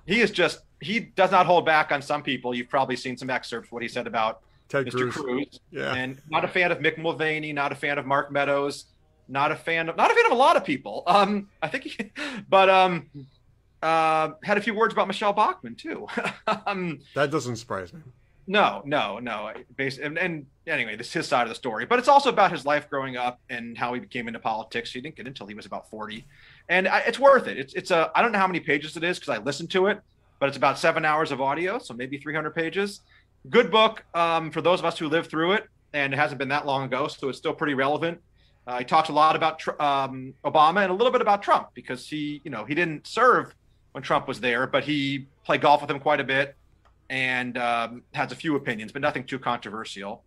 he does not hold back on some people. You've probably seen some excerpts of what he said about Ted Mr. Cruz. Yeah. And not a fan of Mick Mulvaney, not a fan of Mark Meadows, not a fan of a lot of people. I think had a few words about Michelle Bachmann too. That doesn't surprise me. No. And anyway, this is his side of the story, but it's also about his life growing up and how he became into politics. He didn't get until he was about 40, and it's worth it. I don't know how many pages it is because I listened to it, but it's about 7 hours of audio, so maybe 300 pages. Good book for those of us who lived through it, and it hasn't been that long ago, so it's still pretty relevant. He talks a lot about Obama and a little bit about Trump because he didn't serve when Trump was there, but he played golf with him quite a bit and has a few opinions, but nothing too controversial.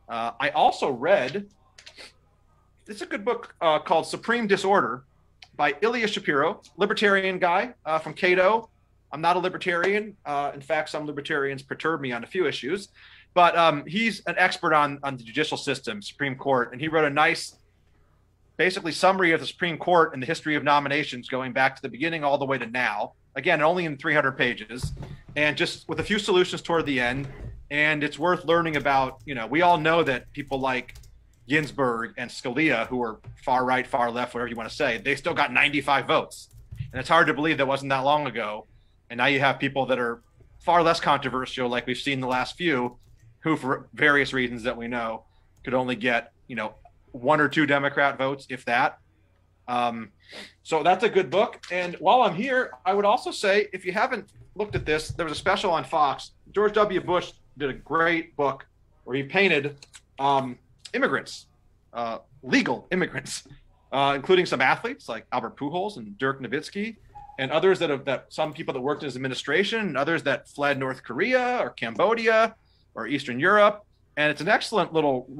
I also read, it's a good book called Supreme Disorder by Ilya Shapiro, libertarian guy from Cato. I'm not a libertarian. In fact, some libertarians perturb me on a few issues, but he's an expert on the judicial system, Supreme Court, and he wrote a nice basically summary of the Supreme Court and the history of nominations going back to the beginning all the way to now. Again, only in 300 pages, and just with a few solutions toward the end. And it's worth learning about, we all know that people like Ginsburg and Scalia, who are far right, far left, whatever you want to say, they still got 95 votes. And it's hard to believe that wasn't that long ago. And now you have people that are far less controversial, like we've seen the last few, who for various reasons that we know could only get, 1 or 2 Democrat votes, if that. So that's a good book. And while I'm here, I would also say, if you haven't looked at this, there was a special on Fox. George W. Bush did a great book where he painted immigrants, legal immigrants, including some athletes like Albert Pujols and Dirk Nowitzki, and others that some people that worked in his administration, and others that fled North Korea or Cambodia or Eastern Europe. And it's an excellent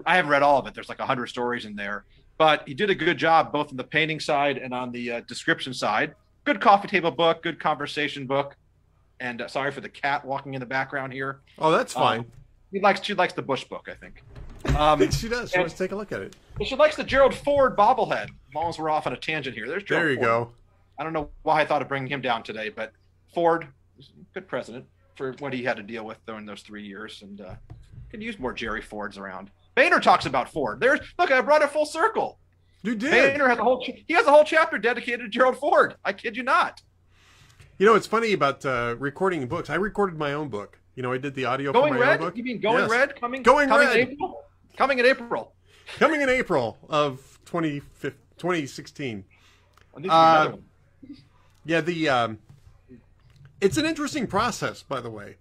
I haven't read all of it. There's like 100 stories in there. But he did a good job both on the painting side and on the description side. Good coffee table book, good conversation book. And sorry for the cat walking in the background here. Oh, that's fine. She likes the Bush book, I think. She does. She wants to take a look at it. She likes the Gerald Ford bobblehead. As long as we're off on a tangent here. There's Gerald Ford. Go. I don't know why I thought of bringing him down today, but Ford, good president for what he had to deal with during those 3 years. And could use more Jerry Fords around. Boehner talks about Ford. Look, I brought it full circle. You did. Boehner has a whole chapter dedicated to Gerald Ford. I kid you not. It's funny about recording books. I recorded my own book. I did the audio for my own book. You mean Going Red? Coming Red. in April? Coming in April. Coming in April of 2016. Yeah, it's an interesting process, by the way.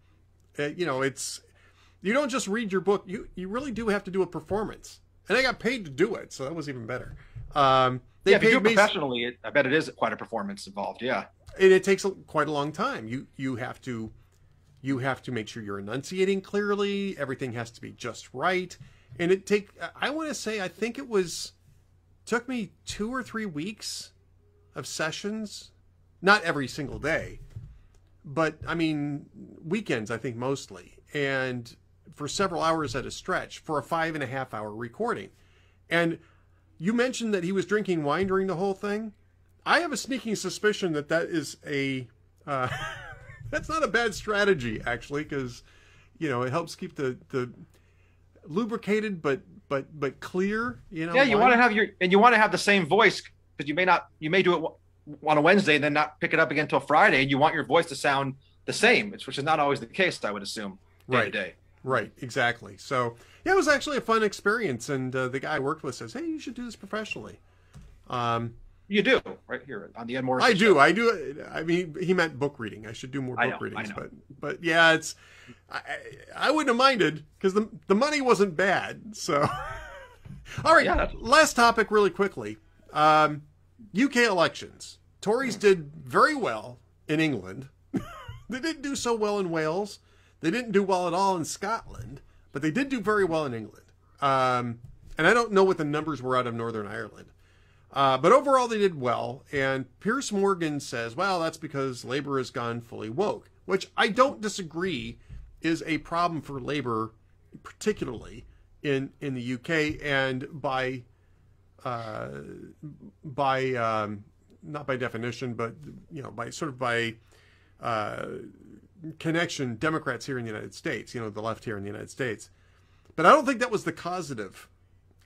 You don't just read your book. You really do have to do a performance. And I got paid to do it, so that was even better. If you do it professionally, I bet it is quite a performance involved, yeah. And it takes quite a long time. You have to make sure you're enunciating clearly. Everything has to be just right. And I want to say, I think took me 2 or 3 weeks of sessions. Not every single day, but I mean, weekends, I think mostly. and for several hours at a stretch for a 5.5-hour recording. And you mentioned that he was drinking wine during the whole thing. I have a sneaking suspicion that that is a that's not a bad strategy, actually, because it helps keep the lubricated but clear. Yeah, you want to have the same voice, because you may do it on a Wednesday and then not pick it up again until Friday, and you want your voice to sound the same, which is not always the case, I would assume, day to day. Right, exactly. So yeah, it was actually a fun experience, and the guy I worked with says, "Hey, you should do this professionally." You do, right here on the Ed Morrissey show. I do. I mean, he meant book reading. I should do more book readings, but yeah, I wouldn't have minded, because the money wasn't bad. So, all right, last topic really quickly. UK elections. Tories did very well in England. They didn't do so well in Wales. They didn't do well at all in Scotland, but they did do very well in England. And I don't know what the numbers were out of Northern Ireland. But overall, they did well. And Piers Morgan says, well, that's because Labour has gone fully woke, which I don't disagree is a problem for Labour, particularly in the UK, and not by definition, but by connection, Democrats here in the United States, the left here in the United States. But I don't think that was the causative.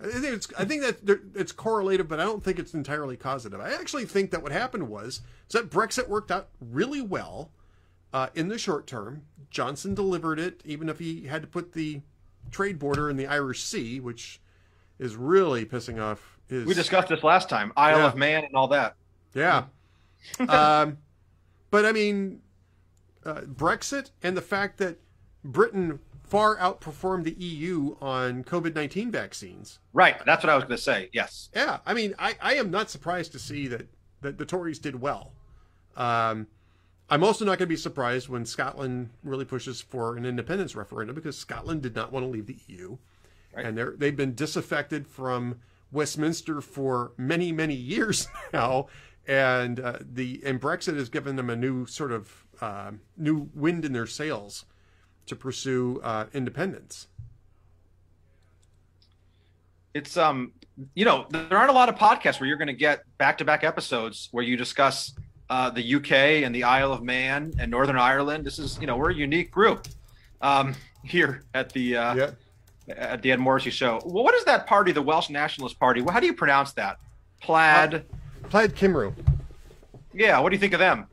I think that it's correlative, but I don't think it's entirely causative. I actually think that what happened was that Brexit worked out really well in the short term. Johnson delivered it, even if he had to put the trade border in the Irish Sea, which is really pissing off his... We discussed this last time, Isle of Man and all that. Yeah. But I mean, Brexit and the fact that Britain far outperformed the EU on COVID-19 vaccines. Right. That's what I was going to say. Yes. Yeah. I mean, I am not surprised to see that the Tories did well. I'm also not going to be surprised when Scotland really pushes for an independence referendum, because Scotland did not want to leave the EU. Right. And they've been disaffected from Westminster for many, many years now. And Brexit has given them a new sort of new wind in their sails to pursue independence. It's there aren't a lot of podcasts where you're going to get back-to-back episodes where you discuss the UK and the Isle of Man and Northern Ireland. This is, we're a unique group here at the Ed Morrissey show. Well, what is that party, the Welsh Nationalist Party? How do you pronounce that? Plaid Cymru. Yeah, what do you think of them?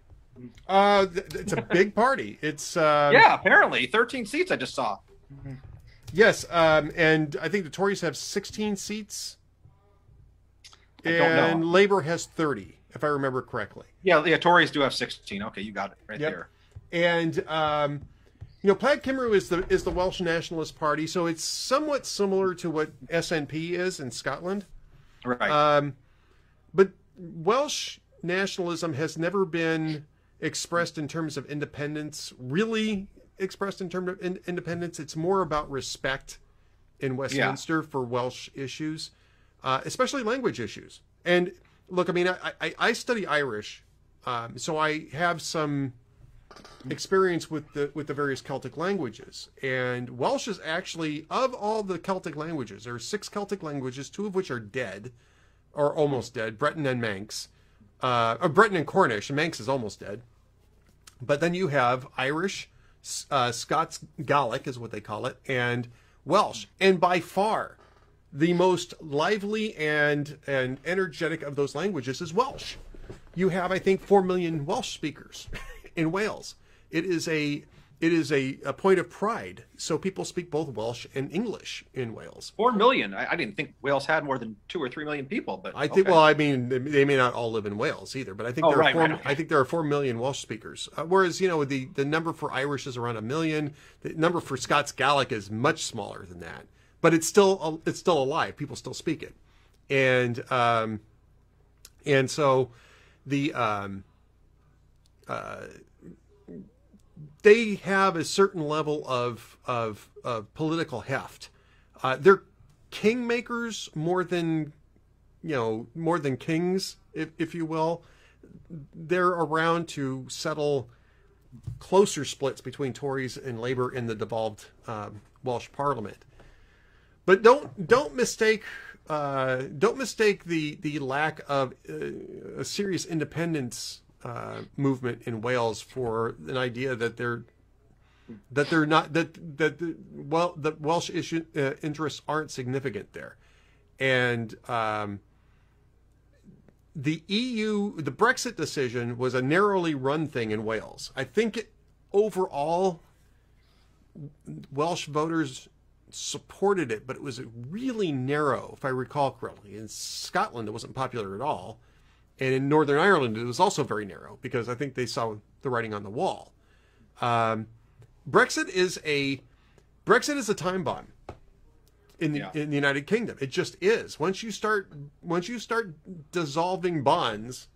It's a big party. It's apparently 13 seats I just saw. Yes, and I think the Tories have 16 seats, and Labour has 30, if I remember correctly. Yeah, Tories do have 16. Okay, you got it there. And Plaid Cymru is the Welsh Nationalist Party, so it's somewhat similar to what SNP is in Scotland. Right. But Welsh nationalism has never been expressed in terms of independence, really expressed in terms of independence. It's more about respect in Westminster for Welsh issues, especially language issues. And look, I mean, I study Irish, so I have some experience with the various Celtic languages. And Welsh is actually, of all the Celtic languages, there are 6 Celtic languages, 2 of which are dead, or almost dead, Breton and Manx. Or Breton and Cornish, and Manx is almost dead. But then you have Irish, Scots Gaelic is what they call it, and Welsh. And by far, the most lively and energetic of those languages is Welsh. You have, I think, 4 million Welsh speakers in Wales. It is a point of pride. So people speak both Welsh and English in Wales. 4 million. I didn't think Wales had more than 2 or 3 million people. But I think. Okay. Well, I mean, they may not all live in Wales either. But I think I think there are 4 million Welsh speakers. Whereas the number for Irish is around 1 million. The number for Scots Gaelic is much smaller than that. But it's still alive. People still speak it, and so the they have a certain level of political heft. They're kingmakers more than kings, if you will. They're around to settle closer splits between Tories and Labour in the devolved Welsh Parliament. But don't mistake the lack of a serious independence movement in Wales for an idea that the Welsh interests aren't significant there, and the Brexit decision was a narrowly run thing in Wales. I think overall Welsh voters supported it, but it was really narrow, if I recall correctly. In Scotland, it wasn't popular at all. And in Northern Ireland, it was also very narrow because I think they saw the writing on the wall. Brexit is a time bomb in the United Kingdom. It just is. Once you start dissolving bonds,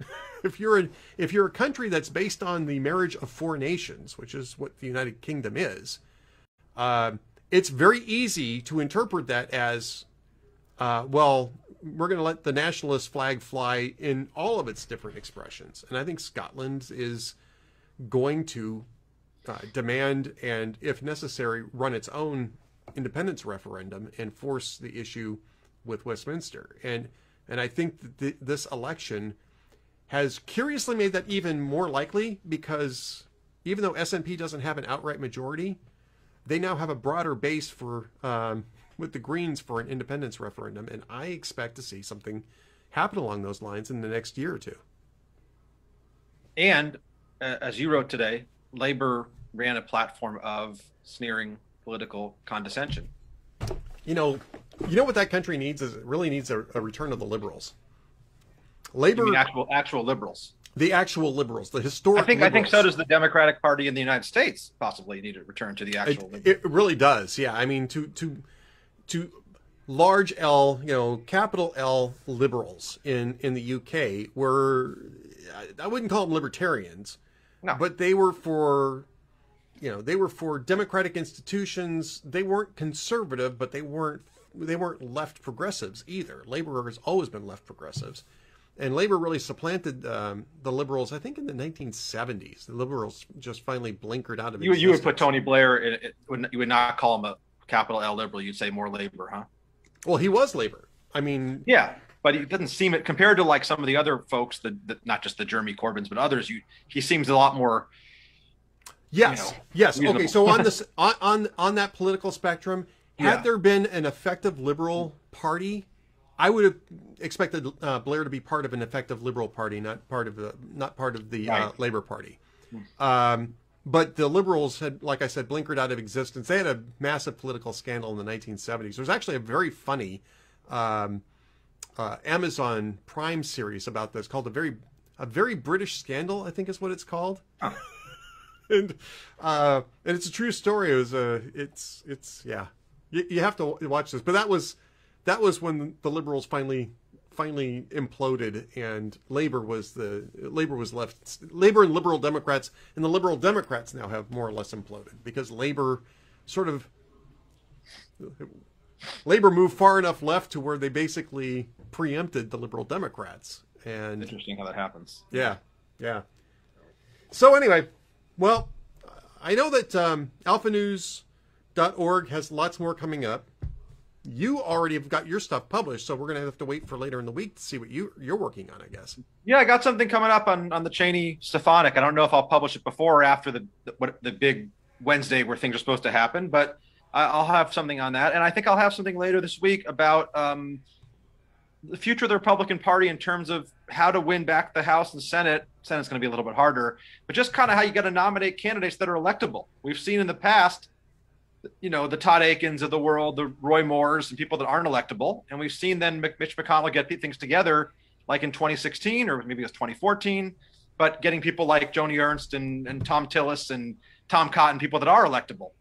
if you're a country that's based on the marriage of four nations, which is what the United Kingdom is, it's very easy to interpret that as, well, we're going to let the nationalist flag fly in all of its different expressions. And I think Scotland is going to demand and, if necessary, run its own independence referendum and force the issue with Westminster. And I think that this election has curiously made that even more likely, because even though SNP doesn't have an outright majority, they now have a broader base for with the Greens for an independence referendum, and I expect to see something happen along those lines in the next year or two. And as you wrote today, Labour ran a platform of sneering political condescension. You know what that country needs is it really needs a return of the liberals. Labour, you mean actual liberals. The actual liberals, the historic liberals. I think so does the Democratic Party in the United States possibly need to return to the actual liberals. It really does, yeah. I mean, to large L, capital L liberals in the UK were, I wouldn't call them libertarians, no, but they were for democratic institutions. They weren't conservative, but they weren't left progressives either. Labour has always been left progressives. And Labour really supplanted the Liberals, I think, in the 1970s. The Liberals just finally blinkered out of existence. You would put Tony Blair, you would not call him a capital L liberal. You'd say more Labour, huh? Well, he was Labour. I mean... Yeah, but he doesn't seem it, compared to like some of the other folks, not just the Jeremy Corbyns, but others, he seems a lot more... Yes. Reasonable. Okay, so on this on that political spectrum, had there been an effective Liberal Party... I would have expected Blair to be part of an effective Liberal Party, not part of the right. Labour Party. But the Liberals had, like I said, blinkered out of existence. They had a massive political scandal in the 1970s. There's actually a very funny Amazon Prime series about this called a very British Scandal, I think is what it's called. Oh. and it's a true story. It was you have to watch this, but that was when the Liberals finally imploded, and Labour left. Labour and Liberal Democrats, and the Liberal Democrats now have more or less imploded because Labour moved far enough left to where they basically preempted the Liberal Democrats. And interesting how that happens. Yeah. So anyway, well, I know that alphanews.org has lots more coming up. You already have got your stuff published, so we're going to have to wait for later in the week to see what you're working on, I guess. Yeah, I got something coming up on the Cheney Stefanik. I don't know if I'll publish it before or after the big Wednesday where things are supposed to happen, but I'll have something on that. And I think I'll have something later this week about the future of the Republican Party in terms of how to win back the House and Senate. Senate's going to be a little bit harder, but just kind of how you got to nominate candidates that are electable. We've seen in the past, the Todd Aikens of the world, the Roy Moores, and people that aren't electable. And we've seen then Mitch McConnell get things together like in 2016 or maybe it was 2014, but getting people like Joni Ernst and Tom Tillis and Tom Cotton, people that are electable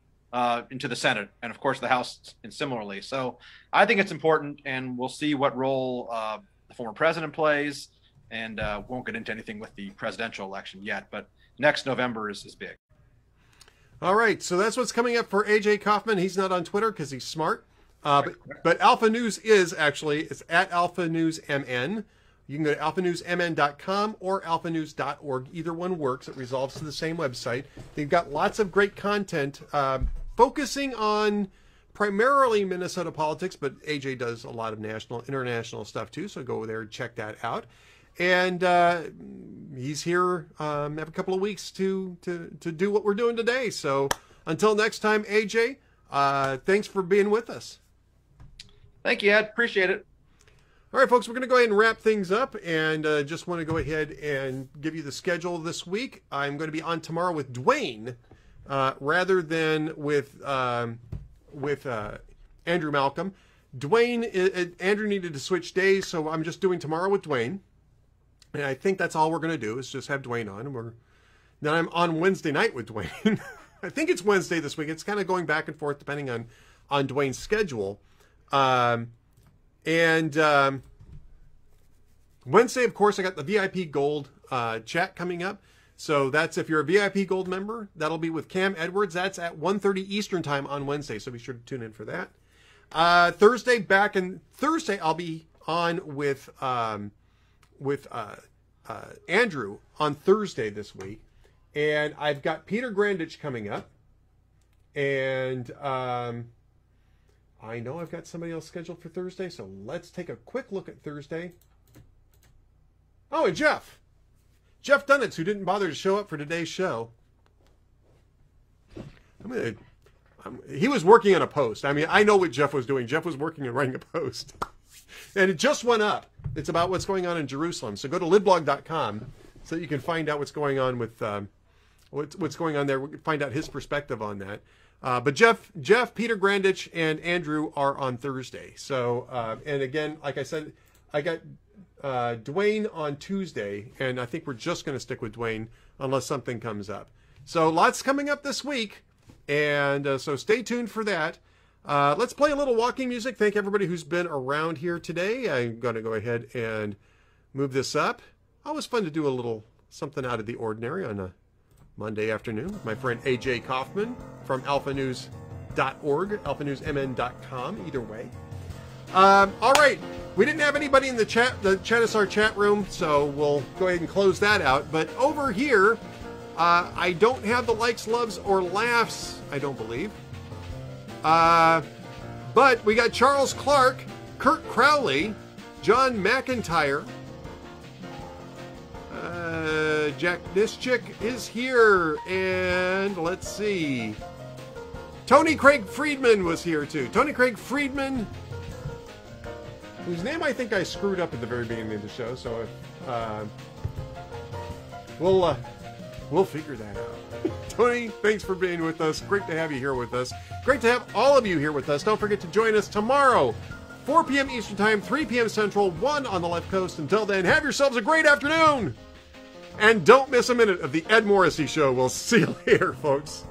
into the Senate and, of course, the House and similarly. So I think it's important, and we'll see what role the former president plays, and won't get into anything with the presidential election yet, but next November is big. All right, so that's what's coming up for AJ Kaufman. He's not on Twitter because he's smart. But Alpha News is actually, it's at Alpha News MN. You can go to alphanewsmn.com or alphanews.org. Either one works. It resolves to the same website. They've got lots of great content focusing on primarily Minnesota politics, but AJ does a lot of international stuff too, so go over there and check that out. And he's here every couple of weeks to do what we're doing today. So until next time, AJ, thanks for being with us. Thank you, Ed. Appreciate it. All right, folks, we're going to go ahead and wrap things up, and just want to go ahead and give you the schedule this week. I'm going to be on tomorrow with Dwayne rather than with Andrew Malcolm. Andrew needed to switch days, so I'm just doing tomorrow with Dwayne. And I think that's all we're going to do is just have Dwayne on. And then I'm on Wednesday night with Dwayne. I think it's Wednesday this week. It's kind of going back and forth depending on Dwayne's schedule. Wednesday, of course, I got the VIP Gold chat coming up. So that's, if you're a VIP Gold member, that'll be with Cam Edwards. That's at 1:30 Eastern time on Wednesday. So be sure to tune in for that. Thursday, I'll be on with Andrew on Thursday this week. And I've got Peter Grandich coming up. And I know I've got somebody else scheduled for Thursday, so let's take a quick look at Thursday. Oh, and Jeff Dunitz, who didn't bother to show up for today's show. He was working on a post. I mean, I know what Jeff was doing. Jeff was working and writing a post. And it just went up. It's about what's going on in Jerusalem. So go to lidblog.com so that you can find out what's going on with what's going on there. Find out his perspective on that. But Jeff, Peter Grandich, and Andrew are on Thursday. So, and again, like I said, I got Dwayne on Tuesday, and I think we're just going to stick with Dwayne unless something comes up. So lots coming up this week, and so stay tuned for that. Let's play a little walking music. Thank everybody who's been around here today. I'm going to go ahead and move this up. Always fun to do a little something out of the ordinary on a Monday afternoon with my friend AJ Kaufman from alphanews.org, alphanewsmn.com, either way. All right, we didn't have anybody in the Chatisar chat room, so we'll go ahead and close that out. But over here, I don't have the likes, loves, or laughs, I don't believe. But we got Charles Clark, Kurt Crowley, John McIntyre, Jack Nischik is here, and let's see. Tony Craig Friedman was here too. Tony Craig Friedman, whose name I think I screwed up at the very beginning of the show, so we'll figure that out. Tony, thanks for being with us. Great to have you here with us. Great to have all of you here with us. Don't forget to join us tomorrow, 4 p.m. Eastern Time, 3 p.m. Central, 1 on the left coast. Until then, have yourselves a great afternoon. And don't miss a minute of the Ed Morrissey Show. We'll see you later, folks.